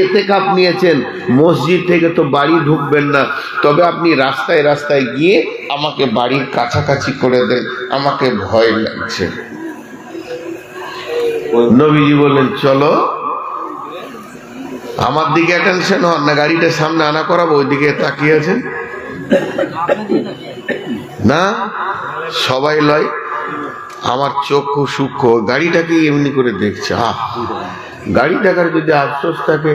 এতেকাপ নিয়েছেন, মসজিদ থেকে তো বাড়ি ঢুকবেন না, তবে আপনি রাস্তায় রাস্তায় গিয়ে আমাকে বাড়ির কাছাকাছি করে দেন, আমাকে ভয় লাগছে। নবীজি বললেন, চলো। আমার দিকে অ্যাটেনশন হন না, গাড়িটা সামনে আনা করাবো, ওইদিকে তাকিয়ে আছেন না, সবাই লয়। আমার চক্ষু সূক্ষ্ম, গাড়িটাকে এমনি করে দেখছে। গাড়ি দেখার যদি আফসোস থাকে,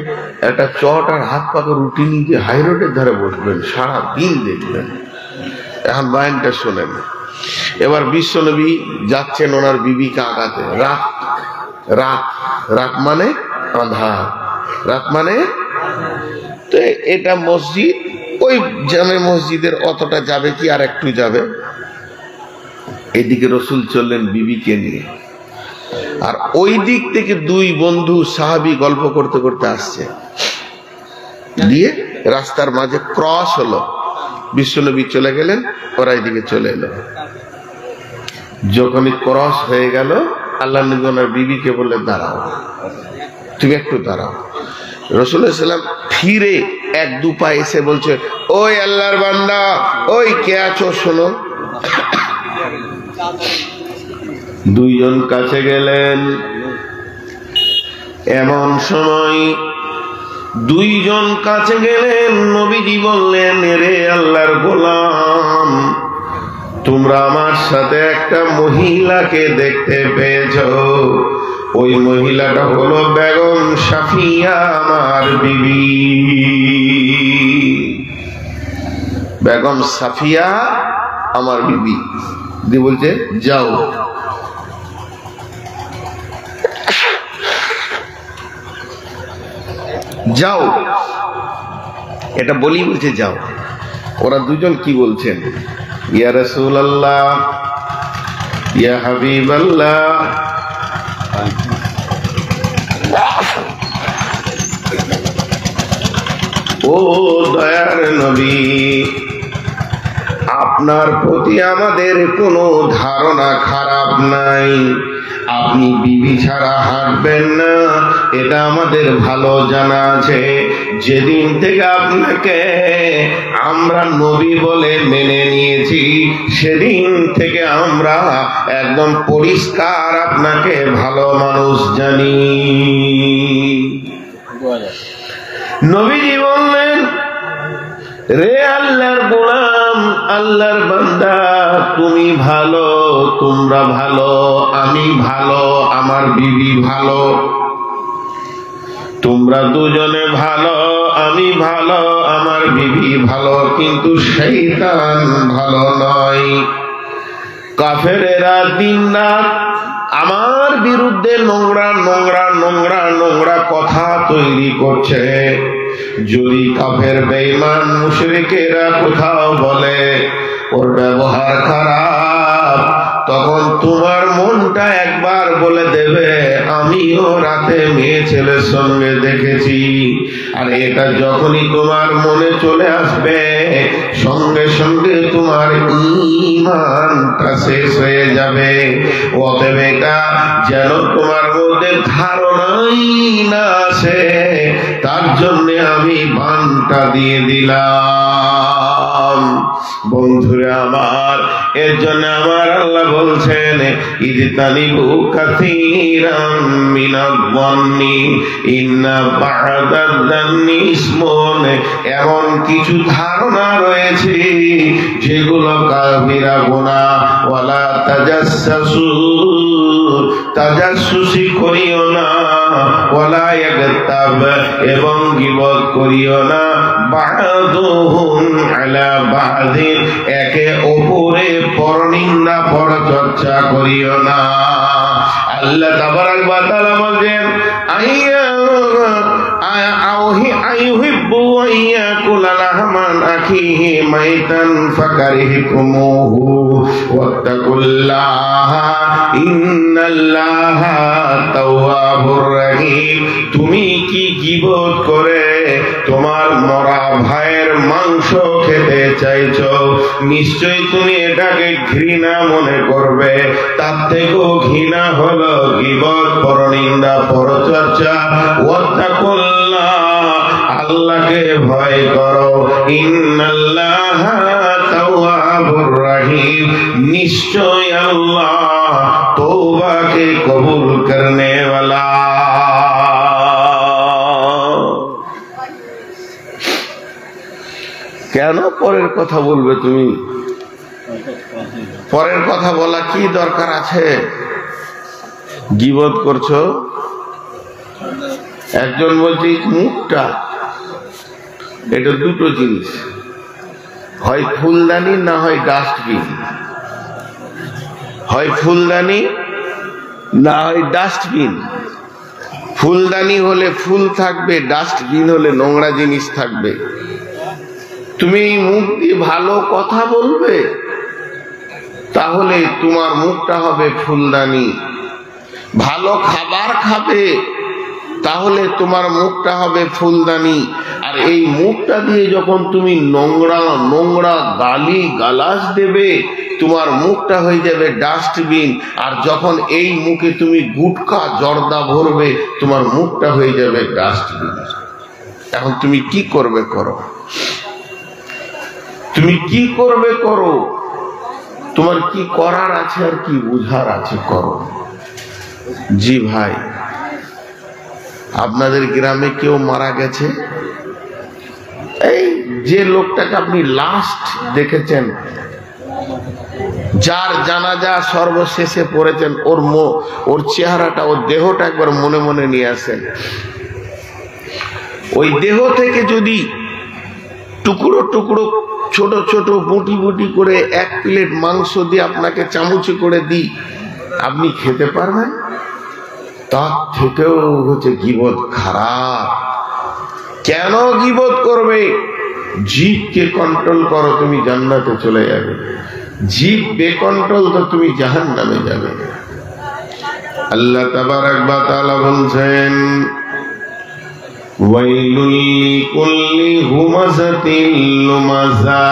একটা চট আর হাত পাকা রুটি নিয়ে হাই রোডের ধারে বসবেন, সারা দিন দেখবেন। এখন বায়ানটা শোনেন। এবার বিশ্বনবী যাচ্ছেন ওনার বিবিকে আগাতে। রাত রাত রাত মানে আন্ধার, রাত মানে তো এটা মসজিদ, ওই জামে মসজিদের অতটা যাবে কি, আর একটু যাবে। এদিকে রসুল চললেন বিবিকে নিয়ে, আর ওই দিক থেকে দুই বন্ধু সাহাবী গল্প করতে করতে আসছে। দিয়ে রাস্তার মাঝে ক্রস হলো, বিশ্বনবী চলে গেলেন, ওরা এদিকে চলে এলো। যখনই ক্রস হয়ে গেল, আল্লাহ নবী ওনার বিবিকে বললে, দাঁড়াও, তুমি একটু দাঁড়াও। রাসূলুল্লাহ সাল্লাল্লাহু আলাইহি ওয়াসাল্লাম ফিরে এক দু পা এসে বলছে, ওই আল্লাহর বান্দা, ওই কে আছো শোনো। দুইজন কাছে গেলেন। এমন সময় দুইজন কাছে গেলেন, নবীজি বললেন, রে আল্লাহর গোলাম, তোমরা আমার সাথে একটা মহিলাকে দেখতে পেয়েছো। ওই মহিলাটা হলো বেগম সাফিয়া, আমার বিবি। বেগম সাফিয়া আমার বিবি। দিয়ে বলছে, যাও। যাও, এটা বলি বলছে যাও। ওরা দুজন কি বলছেন, ইয়া রাসূলুল্লাহ, ইয়া হাবিবাল্লাহ, ও দয়ার নবী, আপনার প্রতি আমাদের কোনো ধারণা খারাপ নাই। আপনি বিবি ছাড়া হাঁটবেন না, এটা আমাদের ভালো জানা আছে। যেদিন থেকে আপনাকে আমরা নবী বলে মেনে নিয়েছি, সেদিন থেকে আমরা একদম পরিষ্কার আপনাকে ভালো মানুষ জানি। নবীজি বললেন, রে আল্লাহর গোলাম, আল্লাহর বান্দা, তুমি ভালো, তোমরা ভালো, আমি ভালো, আমার বিবি ভালো, তোমরা দুজনে ভালো, আমি ভালো, আমার বিবি ভালো, কিন্তু শয়তান ভালো নয়। কাফেরেরা দিন-রাত আমার বিরুদ্ধে নোংরা নোংরা নোংরা নোংরা কথা তৈরি করছে। যদি কাফের বেঈমান মুশরিকেরা কোথাও বলে ওর ব্যবহার খারাপ, তখন তোমার মনটা একবার বলে দেবে, আমিও রাতে মেয়ে ছেলের সঙ্গে দেখেছি। আর এটা যখনই তোমার মনে চলে আসবে, সঙ্গে সঙ্গে তোমার ঈমানটা শেষ হয়ে যাবে। অতএব এটা যেন তোমার মধ্যে ধারণাই না আসে, তার জন্য আমি বানটা দিয়ে দিলাম। বন্ধুরা আমার, এর জন্য আমার আল্লাহ বলছেন ইজতানিবু কাসীরাম মিনায-যন্নি ইন্না বা'দায-যন্নি ইসমুন। এমন কিছু ধারণা রয়েছে যেগুলো কাবিরা গুনাহ। ওয়ালা তাজাসসু, তাজাসসুসি করিও না। ওয়ালা ইয়াগতাব, এবং গীবত করিও না। বা'দুহুম আলা বা'দিন, একে অপরে পরনিন্দা পরচর্চা করিও না। আল্লাহ তাবারাক ওয়া তাআলা বলেন আইয়ুহিব্বু আইয়াকুলা লাহমান আখিহি মাইতান ফাকারিহতুমুহু ওয়াত্তাকুল্লাহা ইন্নাল্লাহা তাওয়াবুর রহিম। তুমি কি গীবত করে তোমার মরা ভাইয়ের মাংস খেতে চাইছো? নিশ্চয়ই তুমি এটাকে ঘৃণা মনে করবে। তার থেকেও ঘৃণা হলো গীবত, পরনিন্দা, পরচর্চা। ওয়াত্তাকুল্লাহ, আল্লাহকে ভয় করো। ইন্নাল্লাহা তাওয়াবুর রহিম, নিশ্চয় আল্লাহ তওবাকে কবুল করনে वाला। কেন পরের কথা বলবে তুমি? পরের কথা বলা কি দরকার আছে? গীবত করছো। একজন বলছে মুখটা, এটা দুটো জিনিস, হয় ফুলদানি না হয় ডাস্টবিন। হয় ফুলদানি না হয় ডাস্টবিন। ফুলদানি হলে ফুল থাকবে, ডাস্টবিন হলে নোংরা জিনিস থাকবে। তুমি মুখ দিয়ে ভালো কথা বলবে, তাহলে তোমার মুখটা হবে ফুলদানি। ভালো খাবার খাবে, তাহলে তোমার মুখটা হবে ফুলদানি। আর এই মুখটা দিয়ে যখন তুমি নোংরা নোংরা গালি গালাজ দেবে, তোমার মুখটা হয়ে যাবে ডাস্টবিন। আর যখন এই মুখে তুমি গুটকা জর্দা ভরবে, তোমার মুখটা হয়ে যাবে ডাস্টবিন। এখন তুমি কি করবে করো, তুমি কি করবে করো। তোমার কি করার আছে আর কি বুঝার আছে করো। জি ভাই, আপনাদের গ্রামে কেউ মারা গেছে, এই যে লোকটাকে আপনি লাস্ট দেখেছেন, যার জানাজা সর্বশেষে পড়েছেন, ওর চেহারাটা, ওর দেহটা একবার মনে মনে নিয়ে আসেন। ওই দেহ থেকে যদি টুকরো টুকরো ছোট ছোট বুটি বুটি করে এক প্লেট মাংস দিয়ে আপনাকে চামচে করে দিই, আপনি খেতে পারবেন? তার থেকেও হচ্ছে গীবত খারাপ। কেন গীবত করবে? জিভকে কন্ট্রোল করো, তুমি জান্নাতে চলে যাবে। জিভ বেকন্ট্রোল তো তুমি জাহান্নামে যাবে। আল্লাহ তাবারাক ওয়া তাআলা বলছেন ওয়াইলুল লিকুল্লি হুমাযাতিল লুমাযা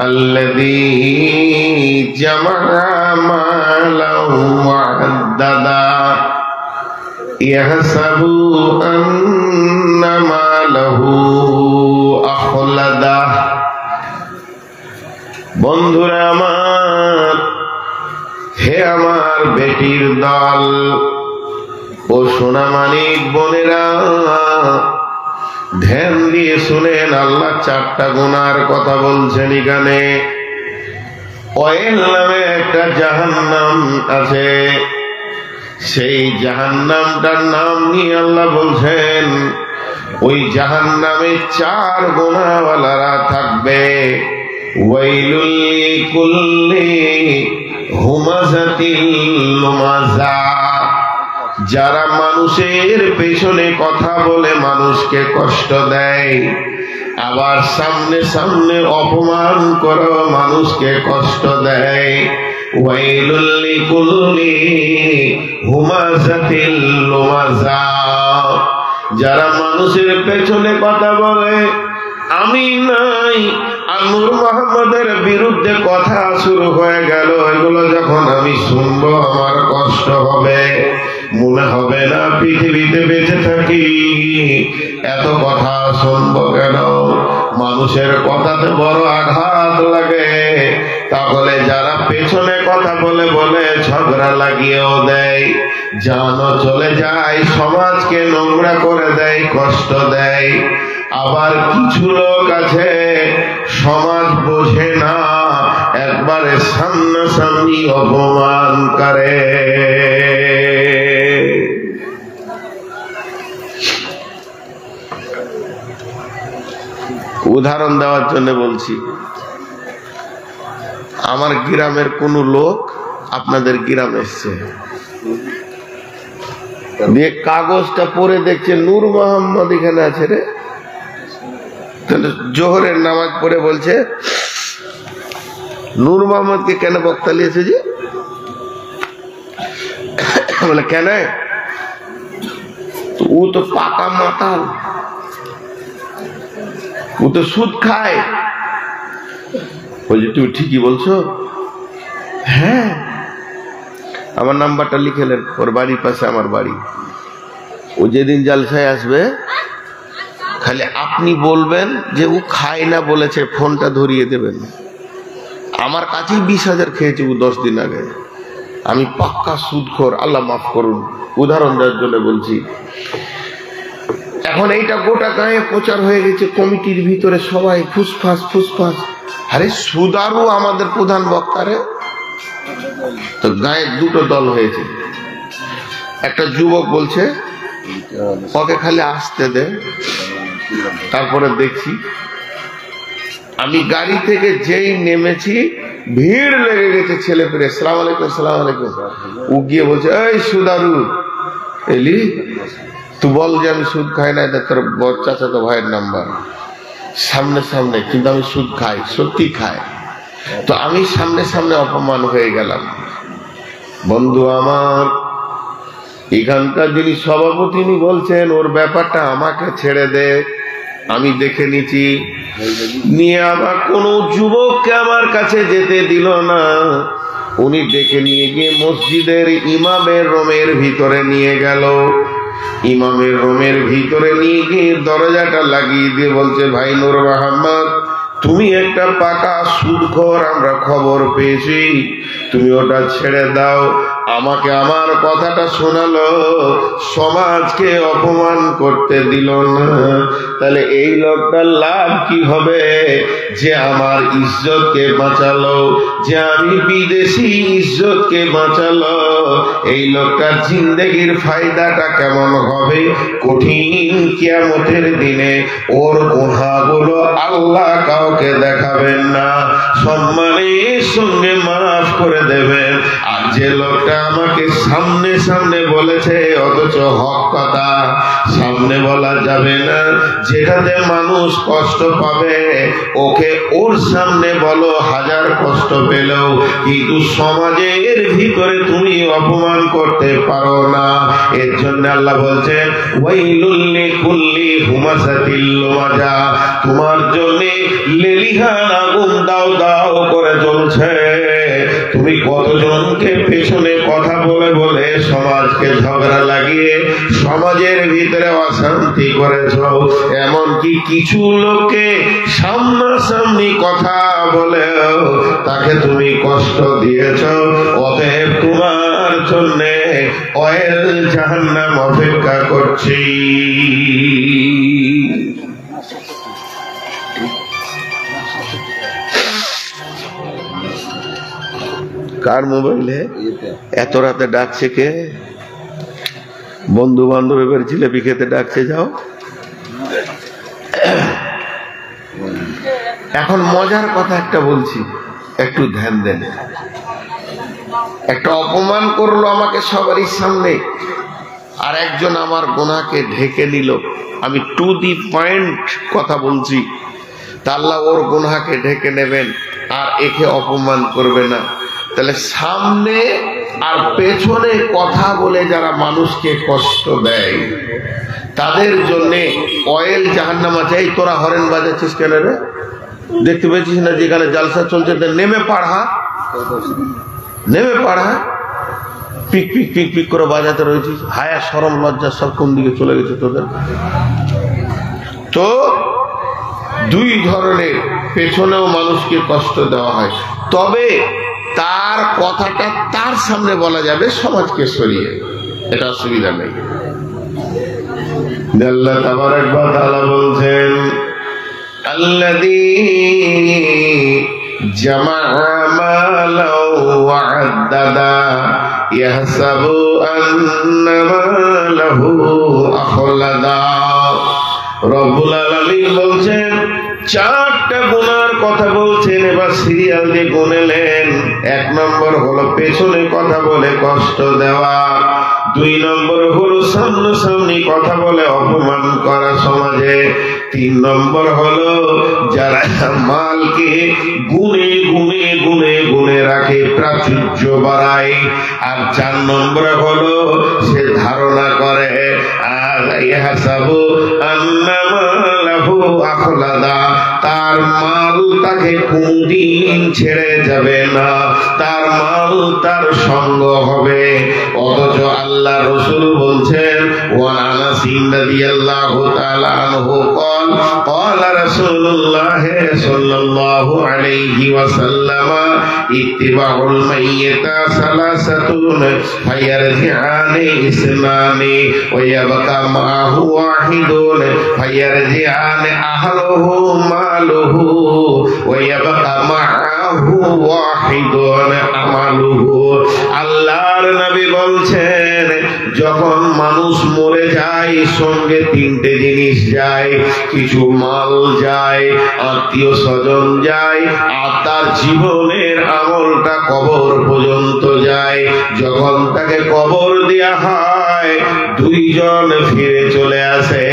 আল্লাযী জামা'a মালাহু ওয়া'দ্দাদা ইয়াহসাবু আন্না মালাহু আখলাদা। বন্ধুরা আমার, হে আমার বেটির দল ও সোনামানিক বোনেরা, ধ্যান দিয়ে শুনেন। আল্লাহ চারটা গুনার কথা বলছেন এখানে। ওয়াইল নামে একটা জাহান্নাম আছে, সেই জাহান্নামটার নাম নিয়ে আল্লাহ বলছেন ওই জাহান্নামে চার গুনাহওয়ালারা থাকবে। ওয়াইলুল লিকুল্লি হুমাযাতিল লুমাযা, যারা মানুষের পেছনে কথা বলে মানুষকে কষ্ট দেয়, আবার সামনে সামনে অপমান করে মানুষকে কষ্ট দেয়। ওয়াইলুল লিকুল্লি হুমাযাতিল লুমাযা, যারা মানুষের পেছনে কথা বলে, আমি নাই নূর মোহাম্মদের বিরুদ্ধে কথা শুরু হয়ে গেল, এগুলো যখন আমি শুনবো আমার কষ্ট হবে, মনে হবে না পৃথিবীতে বেঁচে থাকি, এত কথা শুনবো কেন? মানুষের কথাতে বড় আঘাত লাগে, তাহলে যারা পেছনে কথা বলে বলে ঝগড়া লাগিয়েও দেয়, জানও চলে যায়, সমাজকে নোংরা করে দেয়, কষ্ট দেয়। আবার কিছু লোক আছে সমাজ বোঝে না, একবারে সামনাসামনি অপমান করে। উদাহরণ দেওয়ার জন্য বলছি, আমার গ্রামের কোন লোক আপনাদের গ্রামে এসছে, দিয়ে কাগজটা পড়ে দেখছে নূর মোহাম্মদ এখানে আছে রে, জোহরের নামাজ পড়ে বলছে নূর মোহাম্মদকে কেন বক্তা লিয়েছে যে? বলে কেন? ও তো পাকা মাতাল, ও তো সুদ খায়। বলছে তুমি ঠিকই বলছো? হ্যাঁ। আমার নাম্বারটা লিখেলেন, ওর বাড়ির পাশে আমার বাড়ি। ও যেদিন জালসায় আসবে খালি আপনি বলবেন যে ও খায় না বলেছে, ফোনটা ধরিয়ে দেবেন। আমার কাছেই 20,000 খেয়েছে ও 10 দিন আগে। আমি পাক্কা সুদখোর, আল্লাহ মাফ করুন, উদাহরণ দেওয়ার জন্য বলছি। এখন এইটা গোটা গায়ে প্রচার হয়ে গেছে, কমিটির ভিতরে সবাই ফুসফাস ফুসফাস। আরে সুদারু আমাদের প্রধান বক্তারে, তো গায়ে দুটো দল হয়েছে। একটা যুবক বলছে ওকে খালি আসতে দে। তারপরে দেখছি আমি গাড়ি থেকে যেই নেমেছি ভিড় লেগে গেছে, ছেলে পেলে সালাম আলাইকুম সালাম আলাইকুম। ও গিয়ে বলছে এই সুদারু এলি, তুই বল যে আমি সুদ খাই না, এটা তোর চাচা তো ভাইয়ের নাম্বার। সামনে সামনে, কিন্তু আমি সুদ খাই, সত্যি খাই। তো আমি সামনে সামনে অপমান হয়ে গেলাম। বন্ধু আমার, এখানকার যিনি সভাপতি বলছেন ওর ব্যাপারটা আমাকে ছেড়ে দে, আমি দেখে নিচ্ছি। নিয়ে আবার কোনো যুবককে আমার কাছে যেতে দিল না, উনি ডেকে নিয়ে গিয়ে মসজিদের ইমামের রুমের ভিতরে নিয়ে গেল। ইমামের রুমের ভিতরে নিয়ে গিয়ে দরজাটা লাগিয়ে দিয়ে বলছে, ভাই নূর মোহাম্মদ, তুমি একটা পাকা সুদখোর, আমরা খবর পেয়েছি, তুমি ওটা ছেড়ে দাও। আমাকে আমার কথাটা শোনালো, সমাজকে অপমান করতে দিল না। তাহলে এই লোকটার লাভ কি হবে? যে আমার ইজ্জতকে বাঁচালো, যে আমি বিদেশি ইজ্জতকে বাঁচালো, এই লোকটার জিন্দেগির ফায়দাটা কেমন হবে? কঠিন কিয়ামতের দিনে ওর গুনাহগুলো আল্লাহ কাউকে দেখাবেন না, সম্মানের সঙ্গে মাফ করে দেবেন। আর যে লোকটা আমাকে সামনে সামনে বলেছে, অথচ হক কথা সামনে বলা যাবে না, যেটাতে মানুষ কষ্ট পাবে, ওকে ওর সামনে বলো, হাজার কষ্ট পেলেও, কিন্তু সমাজের ভিতরে তুমি অপমান করতে পারো না। এর জন্য আল্লাহ বলছেন, ওয়াইলুল লিকুল্লি হুমাযাতিল লুমাযা, তোমার জন্য লেলিহান আগুন দাও দাও করে জ্বলছে। তুমি কতজনকে পেছনে কথা বলে বলে সমাজকে ঝগড়া লাগিয়ে সমাজের ভিতরে অশান্তি করেছ। এমনকি কিছু লোককে সামনাসামনি কথা বলে তাকে তুমি কষ্ট দিয়েছ। অতএব তোমার জন্য অয়েল জাহান্নাম অপেক্ষা করছি। কার মোবাইলে এত রাতে ডাকছে কে? বন্ধু বান্ধব এবার জিলেপি খেতে ডাকছে, যাও। এখন মজার কথা একটা বলছি, একটু ধ্যান দেন। একটা অপমান করলো আমাকে সবারই সামনে, আর একজন আমার গুনাহকে ঢেকে নিল। আমি টু দি পয়েন্ট কথা বলছি। তা আল্লাহ ওর গুনাহকে ঢেকে নেবেন আর একে অপমান করবে না। তাহলে সামনে আর পেছনে কথা বলে যারা মানুষকে কষ্ট দেয়, তাদের জন্য অয়েল জাহান্নাম আছে। এই তোরা হরেন বাজাচ্ছিস কেন রে? দেখতে পেয়েছিস না যেখানে জালসা চলছে, নেমে পাড়া, নেমে পাড়া, পিক পিক পিক পিক করে বাজাতে রয়েছিস। হায়া শরম লজ্জা সব কোন দিকে চলে গেছে তোদের? তো দুই ধরনের, পেছনেও মানুষকে কষ্ট দেওয়া হয়, তবে তার কথাটা তার সামনে বলা যাবে, সমাজকে সরিয়ে, এটা অসুবিধা নেই। আল্লাহ তাবারাক ওয়া তাআলা বলছেন, আল্লাযী জামাআ মালাও ওয়া আদ্দাদা ইয়াহসাবু আন্না মালাহু আখলাদা। রব্বুল আলামিন বলছেন, চারটা গুনার কথা বলছেন, এবার সিরিয়াল দিয়ে গুনেলেন। 1 নম্বর হলো পেছনে কথা বলে কষ্ট দেওয়া, 2 নম্বর হলো সামনাসামনি কথা বলে অপমান করা সমাজে, 3 নম্বর হলো যারা মালকে গুনে গুনে গুনে গুনে রাখে, প্রাচুর্য বাড়ায়, আর 4 নম্বর হলো সে ধারণা করে আর ইহসাবু আন্না মালাহু আখলাদা, তার মাল তাকে কোনদিন ছেড়ে যাবে না, তার মাল তার সঙ্গ হবে। অথচ আল্লাহ রাসূল বলছেন, ওয়া আনাস রাদিয়াল্লাহু তাআলা আনহু قال قال رسول الله صلى الله عليه وسلم اتباع الميت ثلاثة فيرجعان اثنان ويبقى معه واحد فيرجعان أهله ماله ويبقى معه واحد عمله। আল্লাহর নবী বলছেন, যখন মানুষ মরে যায় সঙ্গে 3টে জিনিস যায়, কিছু মাল যায়, আত্মীয় স্বজন যায়, আর তার জীবনের আমলটা কবর পর্যন্ত যায়। যখন তাকে কবর দেয়া হয় 2 জন ফিরে চলে আসে,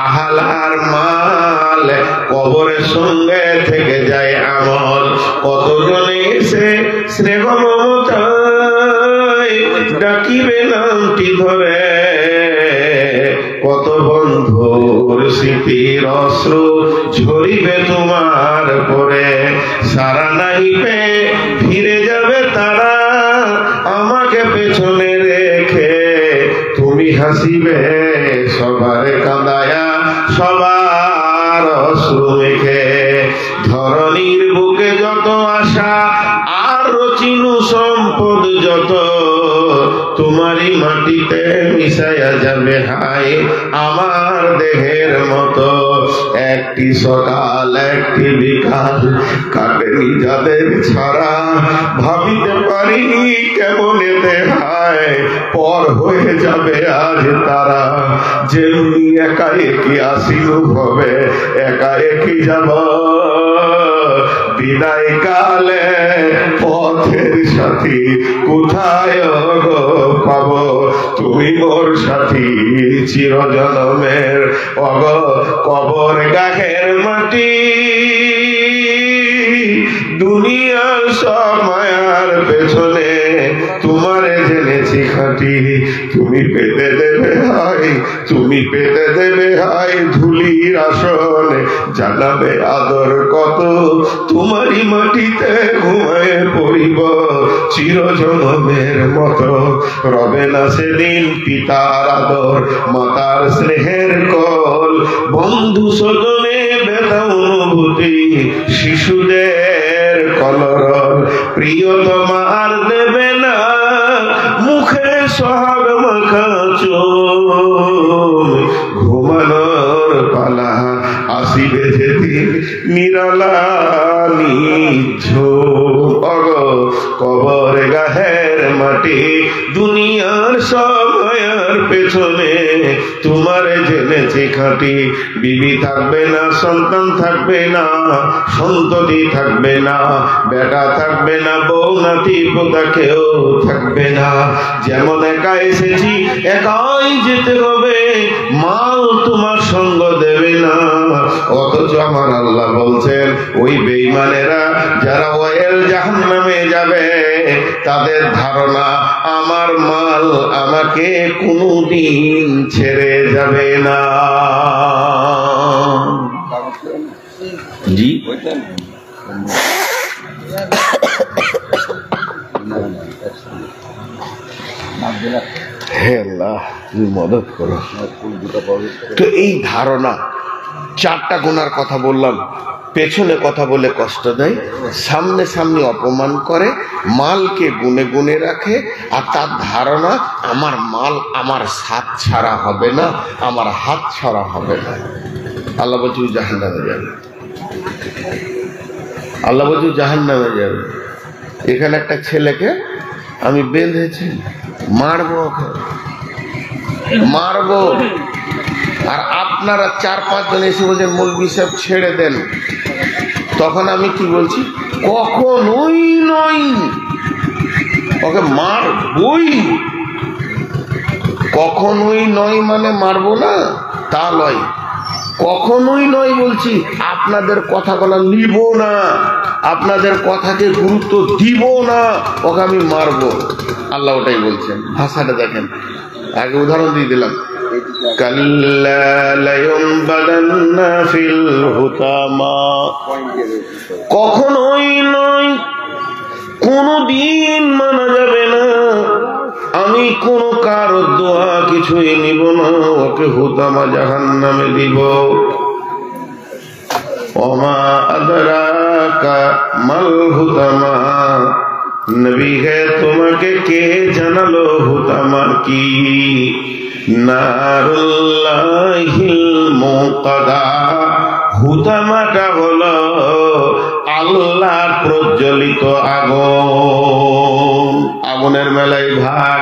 আহাল আর মাল, কবরের সঙ্গে থেকে যায় আমল। কতজনে এসে স্নেহ মমতায় ডাকিবে নামটি ধরে, কত বন্ধুর স্মৃতির অশ্রু ঝরিবে তোমার পরে, সারা নাইবে ফিরে যাবে তারা আমাকে পেছনে রেখে, তুমি হাসিবে সবার কাঁদায়া সবার অশ্রু মেখে। ধরণীর বুকে যত আশা আর চিনু সম্পদ যত, তোমারই মাটিতে মিশাইয়া যাবে হায় আমার দেহের মতো। একটি সকাল একটি বিকাল কাটেনি যাদের ছাড়া, ভাবিতে পারিনি কেমন এতে হায় পর হয়ে যাবে আজ তারা। যেমনি একা একই আসিল হবে একা একই যাব, বিদায় কালে পথের সাথী কোথায় গো পাব, তুমি মোর সাথী চিরজনমের অগ কবর গাহের মাটি। দুনিয়ার সব মায়ার পেছনে তোমারে জেনেছি খাঁটি, তুমি পেতে দেবে হয়, তুমি পেতে দেবে হয় ধুলির আসনে, জানাবে আদর কত তোমারই মাটিতে ঘুমায় পড়িব চিরজনমের মতো। রবে না সেদিন পিতার আদর মাতার স্নেহের কল, বন্ধু স্বজনে ব্যথা অনুভূতি শিশুদের কলরল, প্রিয়তমার দেবে না মুখে সোহাগ মাখা চুল, ঘুমানোর পালা আসিবে যেদিন নিরালা নিঝুম। কবর গাহের মাটি দুনিয়ার সব মায়ার পেছনে তোমারে জেনেছি খাঁটি। বিবি থাকবে না, সন্তান থাকবে না, সন্ততি থাকবে না, বেটা থাকবে না, বউ নাতি পোতা কেউ থাকবে না। যেমন একা এসেছি একাই যেতে হবে, মাল তোমার সঙ্গ দেবে না। অথচ আমার আল্লাহ বলছেন, ওই বেঈমানেরা যারা ওয়াইল জাহান্নামে যাবে তাদের ধারণা আমার মাল আমাকে কোনদিন ছেড়ে যাবে না। জি হে আল্লাহ তুমি মদত করো। তো এই ধারণা 4টা গুনার কথা বললাম। পেছনে কথা বলে কষ্ট দেয়, সামনে সামনে অপমান করে, মালকে গুনে গুনে রাখে, আর তার ধারণা আমার মাল আমার হাত ছাড়া হবে না, আমার হাত ছাড়া হবে না। আল্লাহ বলছে জাহান্নামে যাবে, আল্লাহ বলছে জাহান্নামে যাবে। এখানে একটা ছেলেকে আমি বেঁধেছি, মারবো মারবো, আর আপনারা 4-5 জন এসে বলছেন মৌলভী সাহেব ছেড়ে দেন। তখন আমি কি বলছি, কখনোই নয়, ওকে মারবই। কখনোই নয় মানে মারবো না তা নয়, কখনোই নয় বলছি। আপনাদের কথাগুলো নিব না, আপনাদের কথাকে গুরুত্ব দিব না, ওকে আমি মারবো। আল্লাহ ওটাই বলছেন। ভাষাটা দেখেন, আগে উদাহরণ দিয়ে দিলাম, কাল্লা লায়ুনবাদান্না ফিল হুতামা। কখনোই নয়, কোনদিন মানা যাবে না, আমি কোন কারো দোয়া কিছুই নিব না, ওকে হুতামা জাহান্নামে দিব। ওমা আদরাকা মাল হুতামা, নবী হে তোমাকে কে জানালো হুতামা কি? নারুল্লাহিল মুকাদা, হুতামাটা হলো আল্লাহ প্রজ্বলিত আগুন। আগুনের মেলায় ভাগ,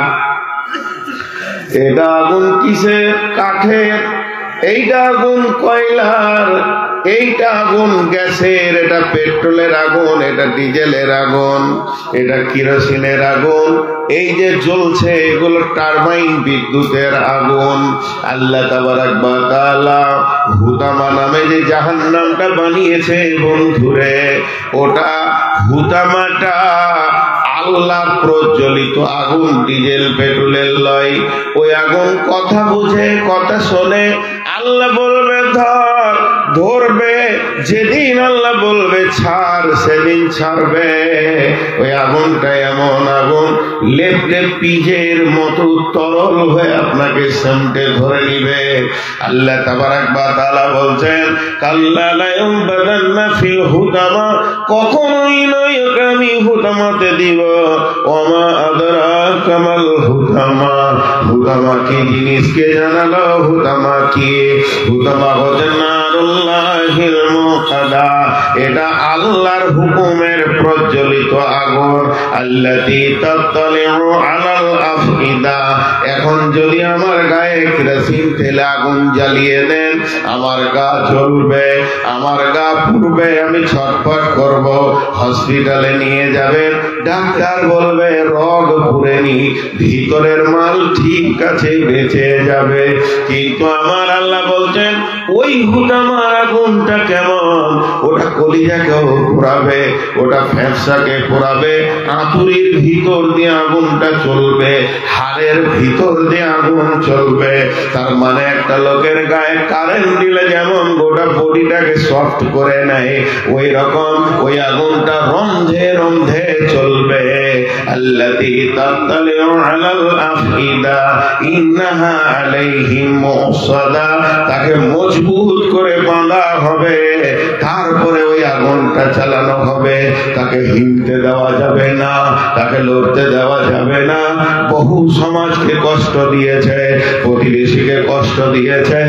এটা আগুন কিসের? কাঠের, এইটা আগুন কয়লার, এইটা আগুন গ্যাসের, এটা পেট্রোলের আগুন, এটা ডিজেলের আগুন, এটা কেরোসিনের আগুন, এই যে জ্বলছে এগুলো টারবাইন বিদ্যুতের আগুন। আল্লাহ তাবারাক ওয়া তাআলা হুতামা নামে যে জাহান্নামটা বানিয়েছে বন্ধুরে, ওটা হুতামাটা আল্লাহ প্রজ্বলিত আগুন, ডিজেল পেট্রোলের লয়। ওই আগুন কথা বুঝে, কথা শোনে। আল্লাহ বলবে ধর, ধরবে, যেদিন আল্লাহ বলবে ছাড় সেদিন ছাড়বে। ওই আগুনটা এমন আগুন, লেপটে পিজের মতো তরল হয়ে আপনাকে সামনে ধরে নিবে। আল্লাহ তাবারাক ওয়া তাআলা বলছেন, কাল্লা লায়ুনবাদান্না ফিল হুতামা, কখনোই নয় ওকে আমি হুতামাতে দিব। ওমা আদরাকা মাল হুতামা, হুতামা কি জিনিস কে জানালো? হুতামা কি? হুতামা হচ্ছে নারুল্লাহিল মুকাদা, এটা আল্লাহর হুকুমের প্রজ্বলিত আগুন। আল্লাতী তাত্তালিউ আলাল আফইদা, এখন যদি আমার গায়ে কেরোসিন তেলে আগুন জ্বালিয়ে দেন, আমার গা জ্বলবে, আমার গা পুড়বে, আমি ছটফট করব। হসপিটালে নিয়ে যাবেন, ডাক্তার বলবে রগ পুড়েনি, ভিতরের মাল ঠিক আছে, বেঁচে যাবে। কিন্তু আমার আল্লাহ বলছেন ওই হুতামার আগুনটা কেমন? ওটা কলিজাকেও পোড়াবে, ওটা ফ্যাপসাকে পোড়াবে, আঁতুরির ভিতর দিয়ে আগুনটা চলবে, হাড়ের ভিতর দিয়ে আগুন চলবে। তার মানে একটা লোকের গায়ে কারেন্ট দিলে যেমন গোটা বডিটাকে সফট করে নেয়, ওই রকম ওই আগুনটা রন্ধে রন্ধে চলবে। আল্লাতী তাত্তালিউ আলাল আফইদা ইন্নাহা আলাইহিম মুসাদা, তাকে মজবুত করে বাঁধা হবে, তারপরে ওই আগুনটা চালানো হবে। তাকে হিলতে দেওয়া যাবে না, তাকে লড়তে দেওয়া যাবে না। বহু সমাজকে কষ্ট দিয়েছে, প্রতিবেশীকে কষ্ট দিয়েছে,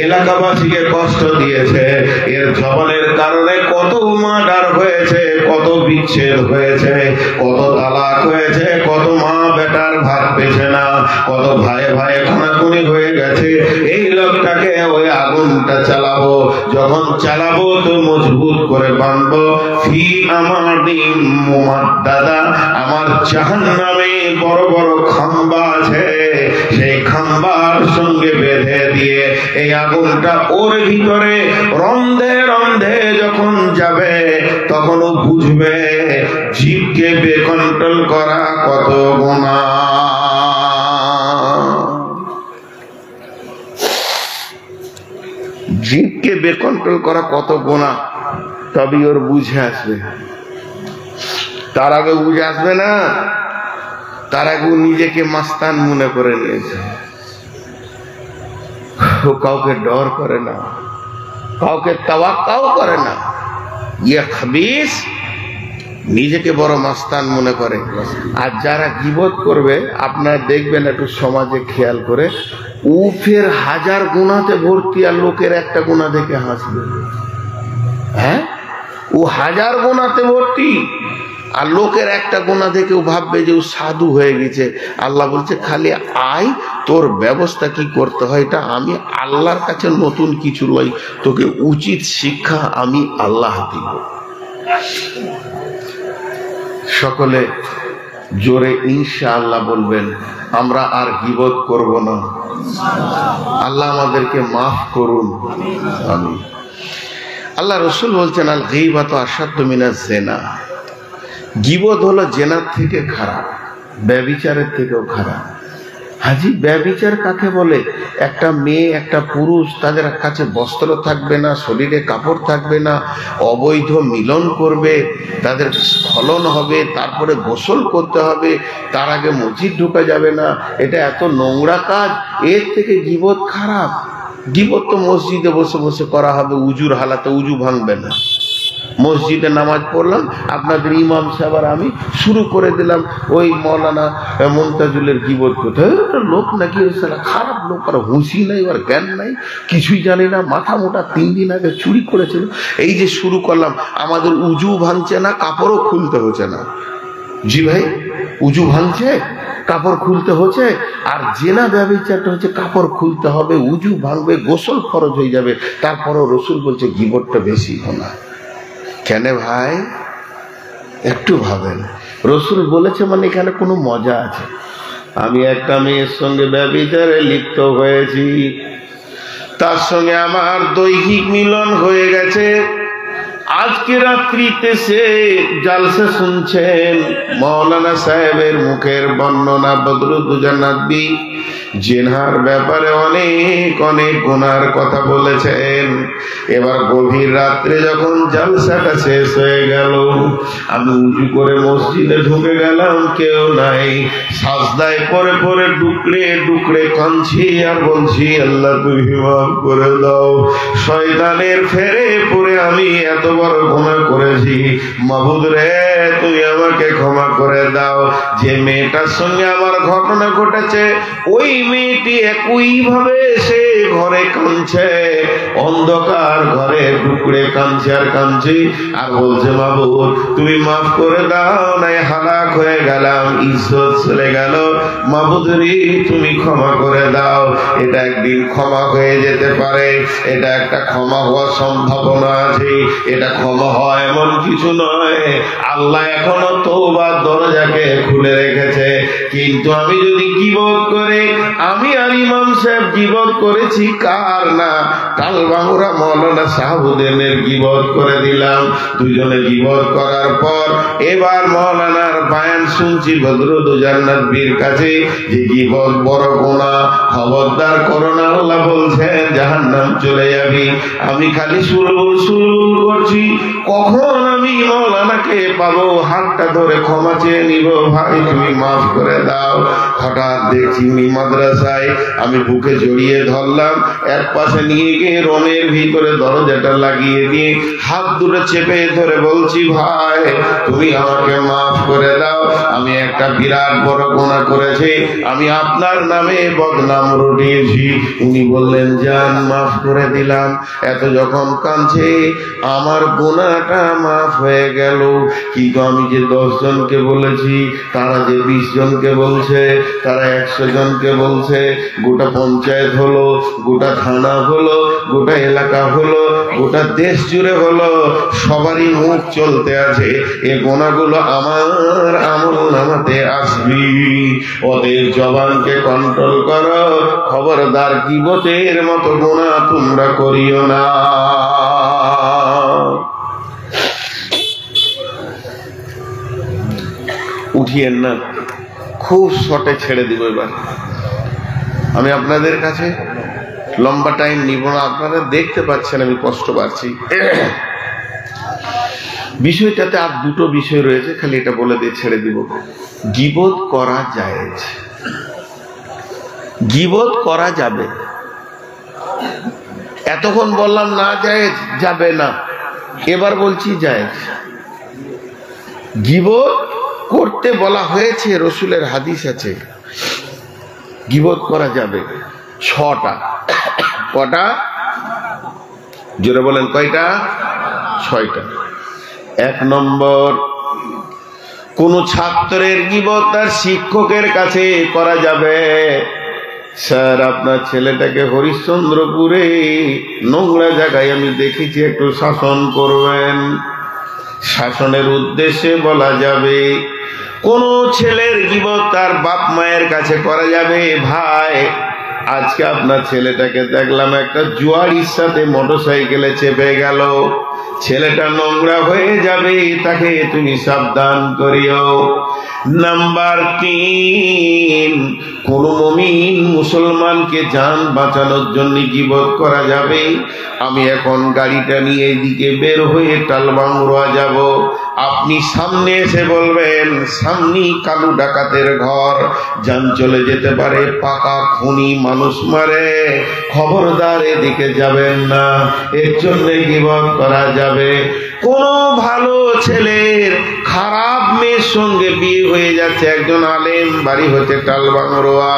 এলাকাবাসীকে কষ্ট দিয়েছে। এর জবানের কারণে কত মার্ডার হয়েছে, কত বিচ্ছেদ হয়েছে, কত তালাক হয়েছে, কত মা বেটার ভাত পেছে না, কত ভাই ভাই খুনাখুনি হয়ে গেছে। এই লোকটাকে ওই আগুনটা চালাবো, যখন চালাবো তো মজবুত করে বাঁধবো। ফি আমাদিন মুমাদ্দাদা, আমার জাহান্নামে বড় বড় খাম্বা আছে, সেই খাম্বার সঙ্গে বেঁধে দিয়ে এই আগুনটা ওর ভিতরে রন্ধে রন্ধে যখন যাবে, তখন ও বুঝবে জীবকে বেকন্ট্রোল করা কত গুনাহ। জীবকে বেকন্ট্রোল করা কত গুনাহ, তবে ওর বুঝে আসবে। তার আগে বুঝে আসবে না, তার আগে নিজেকে মাস্তান মনে করে নিয়েছে। ও কাউকে ডর করে না, কাউকে তাওয়াক্কাও করে না। ইয়ে খাবিস, নিজেকে বড় মাস্তান মনে করে। আর যারা গীবত করবে আপনারা দেখবেন একটু সমাজে খেয়াল করে, ও ফের হাজার গুনাতে ভর্তি আর লোকের একটা গুনাহ দেখে হাসবে। হ্যাঁ, ও হাজার গুনাতে ভর্তি আর লোকের একটা গুনাহ দেখে ও ভাববে যে ও সাধু হয়ে গেছে। আল্লাহ বলছে খালি আয়, তোর ব্যবস্থা কি করতে হয় এটা আমি আল্লাহর কাছে নতুন কিছু লই, তোকে উচিত শিক্ষা আমি আল্লাহ দিব। সকলে জোরে ইনশাআল্লাহ বলবেন, আমরা আর গীবত করব না। আল্লাহ আমাদেরকে মাফ করুন, আমিন। আল্লাহ রসুল বলছেন, আল গীবাতু আশাদ্দু মিনাজ জিনা, গীবত হলো জেনার থেকে খারাপ, ব্যভিচারের থেকেও খারাপ। হাজি, ব্যভিচার কাকে বলে? একটা মেয়ে একটা পুরুষ তাদের কাছে বস্ত্র থাকবে না, শরীরে কাপড় থাকবে না, অবৈধ মিলন করবে, তাদের স্খলন হবে, তারপরে গোসল করতে হবে, তার আগে মসজিদ ঢোকা যাবে না। এটা এত নোংরা কাজ, এর থেকে গীবত খারাপ। গীবত তো মসজিদে বসে বসে করা হবে, উজুর হালাতে, উজু ভাঙবে না। মসজিদে নামাজ পড়লাম, আপনাদের ইমাম সাহেব আর আমি শুরু করে দিলাম ওই মৌলানা মুমতাজুলের গীবত করতে। লোক নাকি খারাপ লোক, আর হুঁশি নাই, আর জ্ঞান নাই, কিছুই জানি না, মাথা মোটা, 3 দিন আগে চুরি করেছিল। এই যে শুরু করলাম, আমাদের উজু ভাঙছে না, কাপড়ও খুলতে হচ্ছে না। জি ভাই, উজু ভাঙছে, কাপড় খুলতে হচ্ছে। আর জেনা ব্যভিচারটা হচ্ছে কাপড় খুলতে হবে, উজু ভাঙবে, গোসল ফরজ হয়ে যাবে, তারপরও রসুল বলছে গীবতটা বেশি হোনা। কেন ভাই, একটু ভাবেন। রসুল বলেছে মানে এখানে কোনো মজা আছে। আমি একটা মেয়ের সঙ্গে ব্যভিচারে লিপ্ত হয়েছি, তার সঙ্গে আমার দৈহিক মিলন হয়ে গেছে। আজকে রাত্রিতে সে জালসা শুনছেন, মাওলানা সাহেবের মুখের বর্ণনা, বদরুদ্দোজা নদভী জিনার ব্যাপারে অনেক অনেক গুনার কথা বলেছেন। এবার গভীর রাত্রে যখন জালসাটা শেষ হয়ে গেল, আমি উঁচু করে মসজিদে ঢুকে গেলাম, কেউ নাই। সাজদায় পরে পরে ডুকরে ডুকরে কাঁদছি আর বলছি, আল্লাহ তুমি মাফ করে দাও। শয়তানের ফেরে পড়ে আমি এত বড় গুনাহ করেছি, মাবুদ রে তুমি আমাকে ক্ষমা করে দাও। যে মেয়েটার সঙ্গে আমার ঘটনা ঘটেছে, ওই মেয়েটি একইভাবে সে ঘরে কাঁদছে, অন্ধকার ঘরে টুকরে কাঁদছে আর কাঁদছে আর বলছে, মাবুদ তুমি মাফ করে দাও, নাই হালাক হয়ে গেলাম, ইজ্জত চলে গেল, মাবুদ রে তুমি ক্ষমা করে দাও। এটা একদিন ক্ষমা হয়ে যেতে পারে, এটা একটা ক্ষমা হওয়ার সম্ভাবনা আছে। এটা ক্ষমা হয় এমন কিছু নয়, আল্লাহ এখনো তওবার দরজাকে খুলে রেখেছে। কিন্তু আমি যদি গীবত করে, আমি আর ইমাম সাহেব গীবত করেছি কার না, কালবাহুরা মাওলানা শাহাবুদ্দিনের গীবত করে দিলাম। দুজনে গীবত করার পর এবার মাওলানার বয়ান শুনছি বদরুদ্দোজা নদভীর কাছে যে গীবত বড় গুনাহ, খবরদার করো না। আল্লাহ বলছেন জাহান্নাম চলে যাবি। আমি খালি সুলবুল সুলবুল করছি, কখন আমি মাওলানাকে পাবো, হাতটা ধরে ক্ষমা চেয়ে নিব, ভাই তুমি মাফ করে দাও। হঠাৎ দেখছি মাদ্রাসায়, আমি বুকে জড়িয়ে ধরলাম, এক পাশে নিয়ে গিয়ে রোমের ভিতরে দরজাটা লাগিয়ে দিয়ে হাত দুটো চেপে ধরে বলছি, ভাই তুমি আমাকে মাফ করে দাও, আমি একটা বিরাট বড় গুনাহ করেছি, আমি আপনার নামে বদনাম রটিয়েছি। উনি বললেন, জান মাফ করে দিলাম। এত যখন কাঁদছে, আমার গুনাহটা মাফ হয়ে গেল। কিন্তু আমি যে 10 জনকে বলেছি, তারা যে 20 জনকে বলছে, তারা 100 জনকে বলছে, গোটা পঞ্চায়েত হলো, গোটা থানা হলো, গোটা এলাকা হলো, গোটা দেশ জুড়ে হলো, সবারই মুখ চলতে আছে, এ গুনাহগুলো আমার আমল নামাতে আসবি। ওদের জবানকে কন্ট্রোল করো, খবরদার গীবতের মতো গুনাহ তোমরা করিও না। উঠিয়েন না, খুব শর্টে ছেড়ে দিব। এবার আমি আপনাদের কাছে লম্বা টাইম নিব না, আপনারা দেখতে পাচ্ছেন আমি কষ্ট পাচ্ছি। বিষয়টাতে আর 2টো বিষয় রয়েছে, খালি এটা বলে দিয়ে ছেড়ে দিব। গীবত করা জায়েজ, গীবত করা যাবে। এতক্ষণ বললাম না জায়েজ, যাবে না, এবার বলছি জায়েজ। গীবত করতে বলা হয়েছে, রসুলের হাদিস আছে, গীবত করা যাবে 6টা। কটা? জোরে বলেন, কয়টা? 6টা। 1 নম্বর, কোন ছাত্রের গীবত তার শিক্ষকের কাছে করা যাবে। স্যার, আপনার ছেলেটাকে হরিশ্চন্দ্রপুরে নোংরা জায়গায় আমি দেখেছি, একটু শাসন করবেন। শাসনের উদ্দেশ্যে বলা যাবে। কোন ছেলের গীবত তার বাপ মায়ের কাছে করা যাবে। ভাই, আজকে আপনার ছেলেটাকে দেখলাম একটা জুয়ারির সাথে মোটরসাইকেলে চেপে গেল, ছেলেটা নোংরা হয়ে যাবে, তাকে তুমি সাবধান করিও। নাম্বার 3, কোন মুমিন মুসলমানকে জান বাঁচানোর জন্য গীবত করা যাবে। আমি এখন গাড়িটা নিয়ে এদিকে বের হয়ে টালবাংরোয়া যাব, আপনি সামনে এসে বলবেন সামনে কালু ডাকাতের ঘর, যান চলে যেতে পারে, পাকা খুনি মানুষ মারে, খবরদার এদিকে যাবেন না, এর জন্য গীবত করা যাবে। কোন ভালো ছেলের খারাপ মেয়ের সঙ্গে বিয়ে হয়ে যাচ্ছে, একজন আলেম, বাড়ি হচ্ছে টালবাংরোয়া,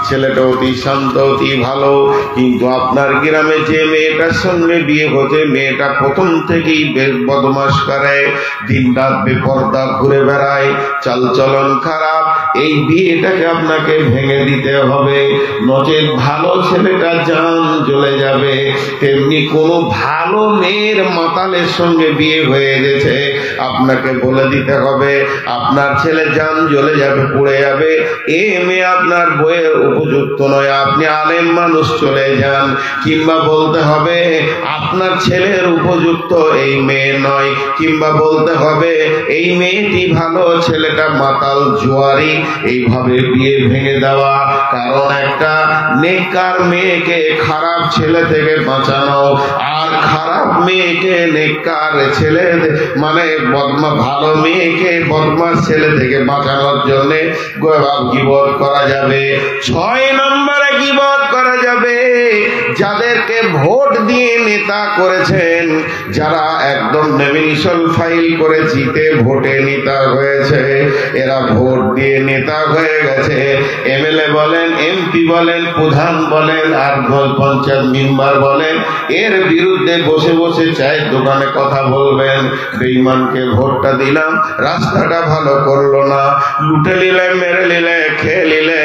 ছেলেটা অতি শান্ত, অতি ভালো, কিন্তু আপনার গ্রামে যে মেয়েটার সঙ্গে বিয়ে হচ্ছে, মেয়েটা প্রথম থেকেই বেশ বদমাশ করে, দিনরাত বেপরদা ঘুরে বেড়ায়, চালচলন খারাপ, এই বিয়েটাকে আপনাকে ভেঙে দিতে হবে, নচেত ভালো ছেলেটা জান চলে যাবে। তেমনি কোনো ভালো মেয়ের মাতালের সঙ্গে বিয়ে হয়ে গেছে, আপনাকে বলে দিতে হবে আপনার ছেলে জান চলে যাবে, পড়ে যাবে, এ মেয়ে আপনার বইয়ের উপযুক্ত নয়, আপনি আলেম মানুষ, চলে যান। কিংবা বলতে হবে আপনার ছেলের উপযুক্ত এই মেয়ে নয়, কিংবা বলতে হবে এই মেয়েটি ভালো, ছেলেটা মাতাল জুয়ারি, এইভাবে বিয়ে ভেঙে দেওয়া। কারণ একটা নেককার মেয়েকে খারাপ ছেলে থেকে বাঁচানো, আর খারাপ মেয়েকে নেককার ছেলে মানে ভালো মেয়েকে বদমাশ ছেলে থেকে বাঁচানোর জন্য গীবত করা যাবে। 6 নম্বরে গীবত করা যাবে যাদেরকে ভোট দিয়ে নেতা করেছেন, যারা একদম নমিনেশন ফাইল করে জিতে ভোটে নেতা হয়েছে, এরা ভোট দিয়ে নেতা হয়ে গেছে, এমএলএ বলেন, এমপি বলেন, প্রধান বলেন, আর পঞ্চায়েত মেম্বার বলেন, এর বিরুদ্ধে বসে বসে চায়ের দোকানে কথা বলবেন, বেঈমানকে ভোটটা দিলাম, রাস্তাটা ভালো করলো না, লুটে নিলে, মেরে নিলে, খেয়ে নিলে,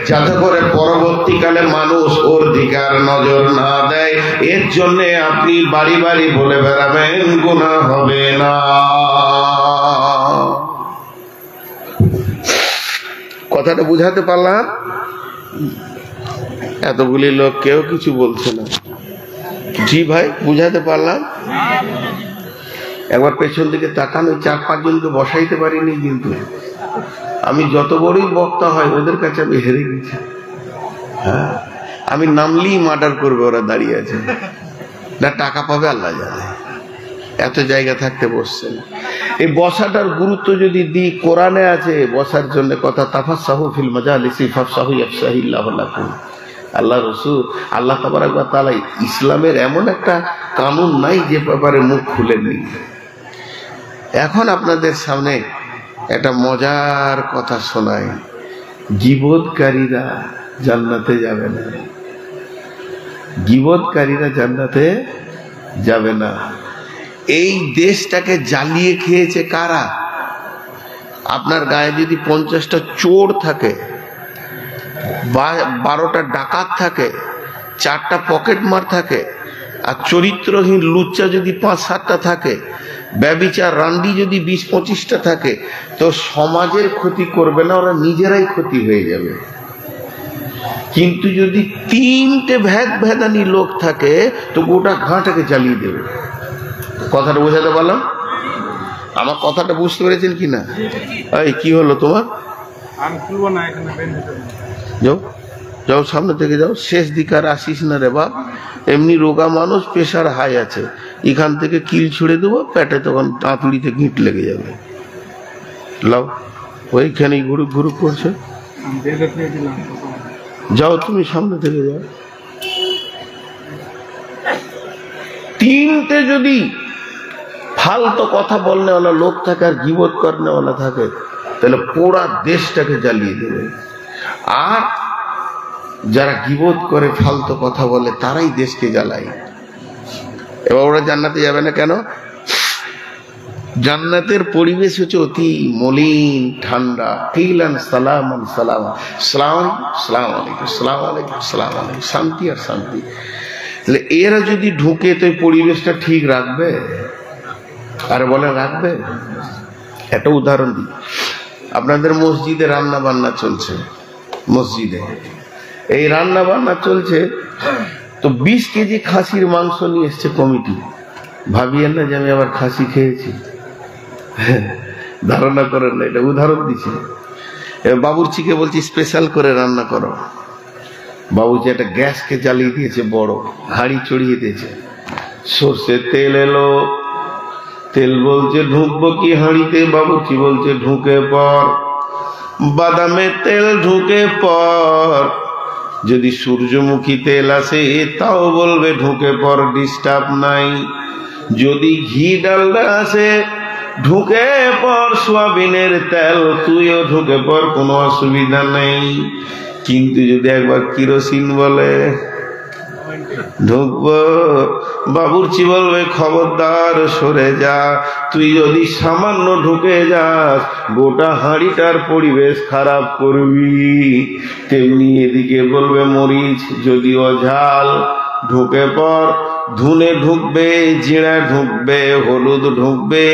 যাতে করে পরবর্তীকালে মানুষ ওর দিকে আর নজর না দেয়, এর জন্য আপনি বাড়ি বাড়ি বলে বেড়াবেন, গুনাহ হবে না। কথাটা বুঝাতে পারলাম? এতগুলি লোক কেউ কিছু বলছে না। জি ভাই, বুঝাতে পারলাম? একবার পেছন দিকে তাকান, 4-5 জনকে বসাইতে পারিনি, কিন্তু আমি যত বড়ই বক্তা হয় ওদের কাছে আমি হেরে গেছি। হ্যাঁ, আমি নামলেই মার্ডার করবে, ওরা দাঁড়িয়ে আছে, না টাকা পাবে আল্লাহ জানে, এত জায়গা থাকতে বসছেন। এই বসাটার গুরুত্ব যদি দিই, কোরআনে আছে বসার জন্য কথা, তাফাসসাহু ফিল মাজালিসি ফাফসাহু ইয়াফসাহিল্লাহু লাকুম। আল্লাহ রসুল, আল্লাহ তাবারাক ওয়া তাআলা ইসলামের এমন একটা কানুন নাই যে ব্যাপারে মুখ খুলেননি। এখন আপনাদের সামনে একটা মজার কথা শোনায়, গীবতকারীরা জান্নাতে যাবে না, গীবতকারীরা জান্নাতে যাবে না। এই দেশটাকে জ্বালিয়ে খেয়েছে কারা? আপনার গায়ে যদি 50টা চোর থাকে, 12টা ডাকাত থাকে, 4টা পকেটমার থাকে, আর চরিত্রহীন লুচ্চা যদি 5-7টা থাকে, ব্যভিচার রান্ডি যদি 20-25টা থাকে, তো সমাজের ক্ষতি করবে না, ওরা নিজেরাই ক্ষতি হয়ে যাবে। কিন্তু যদি 3টে ভেদানি লোক থাকে, তো গোটা ঘাটাকে জ্বালিয়ে দেবে। কথাটা বোঝাতে পারলাম? আমার কথাটা বুঝতে পেরেছেন কি না? এই কি হলো তোমার? যাও যাও, সামনে থেকে যাও, শেষ দিকে আর আসিস না রে বাপ, এমনি রোগা মানুষ, প্রেশার হাই আছে, এখান থেকে কিল ছুড়ে দেবো, পেটে তখন আঁতুড়িতে গিঁট লেগে যাবে। লাও, ওইখানেই ঘুরুক ঘুরুক করছে, যাও তুমি সামনে থেকে যাও। তিনটে যদি ফালতু কথা বলনেওয়ালা লোক থাকে আর গীবত করনেওয়ালা থাকে, তাহলে পুরা দেশটাকে জ্বালিয়ে দেবে। আর যারা গীবত করে ফালতু কথা বলে তারাই দেশকে জ্বালায়। এবার ওরা জান্নাতে যাবে না কেন? জান্নাতের পরিবেশ হচ্ছে অতি মলিন ঠান্ডা। কিলান সালামান সালামা, সালাম সালাম আলাইকুম, সালাম আলাইকুম, সালাম আলাইকুম, শান্তি আর শান্তি। তাহলে এরা যদি ঢুকে তো পরিবেশটা ঠিক রাখবে? আর বলে রাখবে? একটা উদাহরণ দিই। আপনাদের মসজিদে রান্না বান্না চলছে, মসজিদে এই রান্না বান্না চলছে, তো 20 কেজি খাসির মাংস নিয়ে এসছে কমিটি। ভাবিয়েন না যে আমি আবার খাসি খেয়েছি, ধারণা করেন না, এটা উদাহরণ দিচ্ছি। বাবুর্চিকে বলছি স্পেশাল করে রান্না করো। বাবুর্চি একটা গ্যাসকে জ্বালিয়ে দিয়েছে, বড় হাঁড়ি চড়িয়ে দিয়েছে। সর্ষে তেল এলো, তেল বলছে ঢুকবো কি হাঁড়িতে, বাবুর্চি বলছে ঢুকে পর। বাদামের তেল ঢুকে পর, যদি সূর্যমুখী তেল আসে তাও বলবে ঢুকে পর, ডিস্টার্ব নাই। যদি ঘি ডালডা আসে ঢুকে পর, সোয়াবিনের তেল তুইও ঢুকে পর, কোনো অসুবিধা নেই। কিন্তু যদি একবার কিরোসিন বলে ঢুকবো, বাবুর্চি বলবে খবরদার সরে যা। তুই যদি সামান্য ঢুকে যাস গোটা হাঁড়িটার পরিবেশ খারাপ করবি। তেমনি এদিকে বলবে মরিচ যদিও ঝাল ঢুকে পর, ধুনে ঢুকবে, জিরা ঢুকবে, হলুদ ঢুকবে।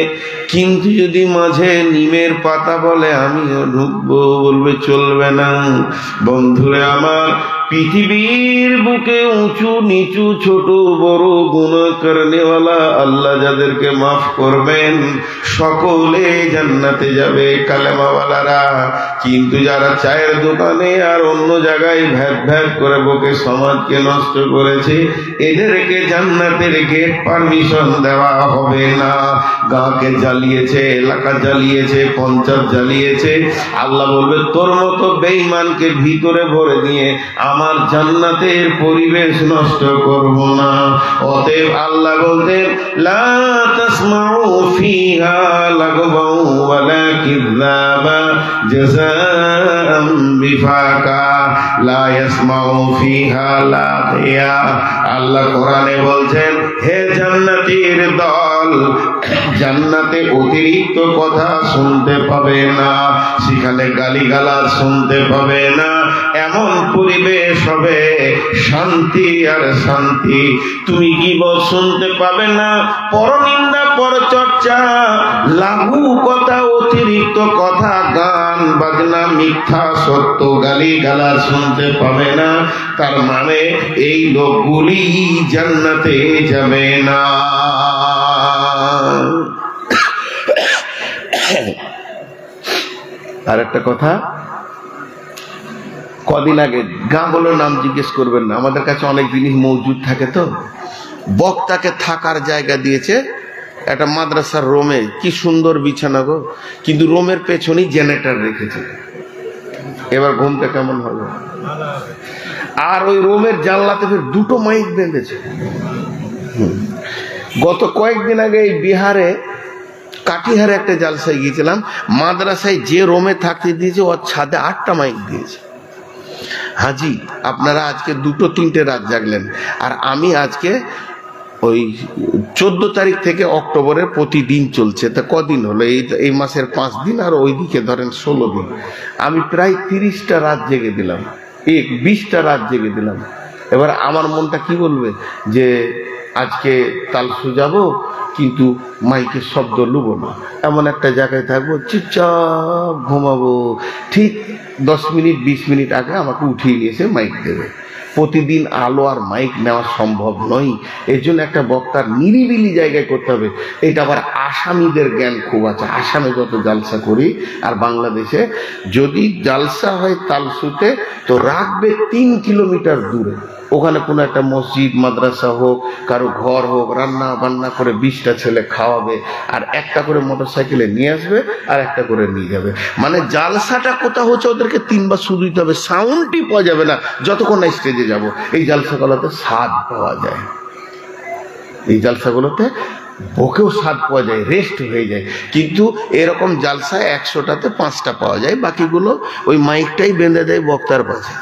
কিন্তু যদি মাঝে নিমের পাতা বলে আমিও ঢুকবো, বলবে চলবে না। বন্ধুরে আমার, পৃথিবীর বুকে উঁচু নিচু ছোট বড় গুনাহ করনেওয়ালা আল্লাহ যাদেরকে মাফ করবেন সকলে জান্নাতে যাবে কালেমাওয়ালারা। কিন্তু যারা চায়ের দোকানে আর অন্য জায়গায় ভ্যাট ভ্যাট করে বকে সমাজকে নষ্ট করেছে, এদেরকে জান্নাতের গেট পারমিশন দেওয়া হবে না। গাঁকে জ্বালিয়েছে, এলাকা জ্বালিয়েছে, পঞ্চায়েত জ্বালিয়েছে, আল্লাহ বলবে তোর মতো বেঈমানকে ভিতরে ভরে দিয়ে আমার জান্নাতের পরিবেশ নষ্ট করব না। অতএব আল্লাহ বলতেন লা তাসমাউ ফিহা লাগওয়াও ওয়ালা কিযাবা জাযাআম বিফাকা লা ইয়াসমাউ ফিহা লাগিয়া। আল্লাহ কোরআনে বলছেন, হে জান্নাতীর দল, জান্নাতে অতিরিক্ত কথা শুনতে পাবে না, সেখানে গালিগালাজ শুনতে পাবে না। এমন পরিবেশ হবে শান্তি আর শান্তি। তুমি গীবত শুনতে পাবে না, পরনিন্দা পরচর্চা, লাগু কথা, অতিরিক্ত কথা, গান বাজনা, মিথ্যা সত্য, গালিগালাজ শুনতে পাবে না। তার মানে এই লোকগুলি জান্নাতে যাবে না। আর একটা কথা, কদিন আগে গাঁগুলোর নাম জিজ্ঞেস করবেন না, আমাদের কাছে অনেক জিনিস মজুদ থাকে। তো বক্তাকে থাকার জায়গা দিয়েছে একটা মাদ্রাসার রোমে, কি সুন্দর বিছানা গো, কিন্তু রোমের পেছনেই জেনারেটর রেখেছে। এবার ঘুমটা কেমন হবে? আর ওই রোমের জানলাতে ফের 2টো মাইক বেঁধেছে। গত কয়েকদিন আগে এই বিহারে কাটিহারে একটা জালসায় গিয়েছিলাম, মাদ্রাসায় যে রোমে থাকতে দিয়েছে ওর ছাদে 8টা মাইক দিয়েছে। হাজি আপনারা আজকে 2-3টে রাত জাগলেন, আর আমি আজকে ওই 14 তারিখ থেকে অক্টোবরের প্রতিদিন চলছে। তা কদিন হলো? এই মাসের 5 দিন, আর ওইদিকে ধরেন 16 দিন। আমি প্রায় 30টা রাত জেগে দিলাম, 20টা রাত জেগে দিলাম। এবার আমার মনটা কি বলবে যে আজকে তালসু যাব, কিন্তু মাইকের শব্দ লুবো না, এমন একটা জায়গায় থাকবো, চুপচাপ ঘুমাবো। ঠিক 10 মিনিট 20 মিনিট আগে আমাকে উঠিয়ে নিয়ে এসে মাইক দেবে। প্রতিদিন আলো আর মাইক নেওয়া সম্ভব নয়। এর জন্য একটা বক্তার নিরিবিলি জায়গায় করতে হবে। এটা আবার আসামিদের জ্ঞান খুব আছে। আসামে যত জালসা করি আর বাংলাদেশে, যদি জালসা হয় তালসুতে, তো রাখবে 3 কিলোমিটার দূরে। ওখানে কোনো একটা মসজিদ মাদ্রাসা হোক, কারো ঘর হোক, রান্না বান্না করে 20টা ছেলে খাওয়াবে, আর একটা করে মোটরসাইকেলে নিয়ে আসবে আর একটা করে নিয়ে যাবে। মানে জালসাটা কোথা হচ্ছে ওদেরকে 3 বার শুধু দিতে হবে, সাউন্ডই পাওয়া যাবে না যতক্ষণ না স্টেজে যাব। এই জালসাগুলোতে স্বাদ পাওয়া যায়। এই জালসাগুলোতে ওকেও স্বাদ পাওয়া যায়, রেস্ট হয়ে যায়। কিন্তু এরকম জালসা 100টাতে 5টা পাওয়া যায়, বাকিগুলো ওই মাইকটাই বেঁধে দেয় বক্তার পাশে।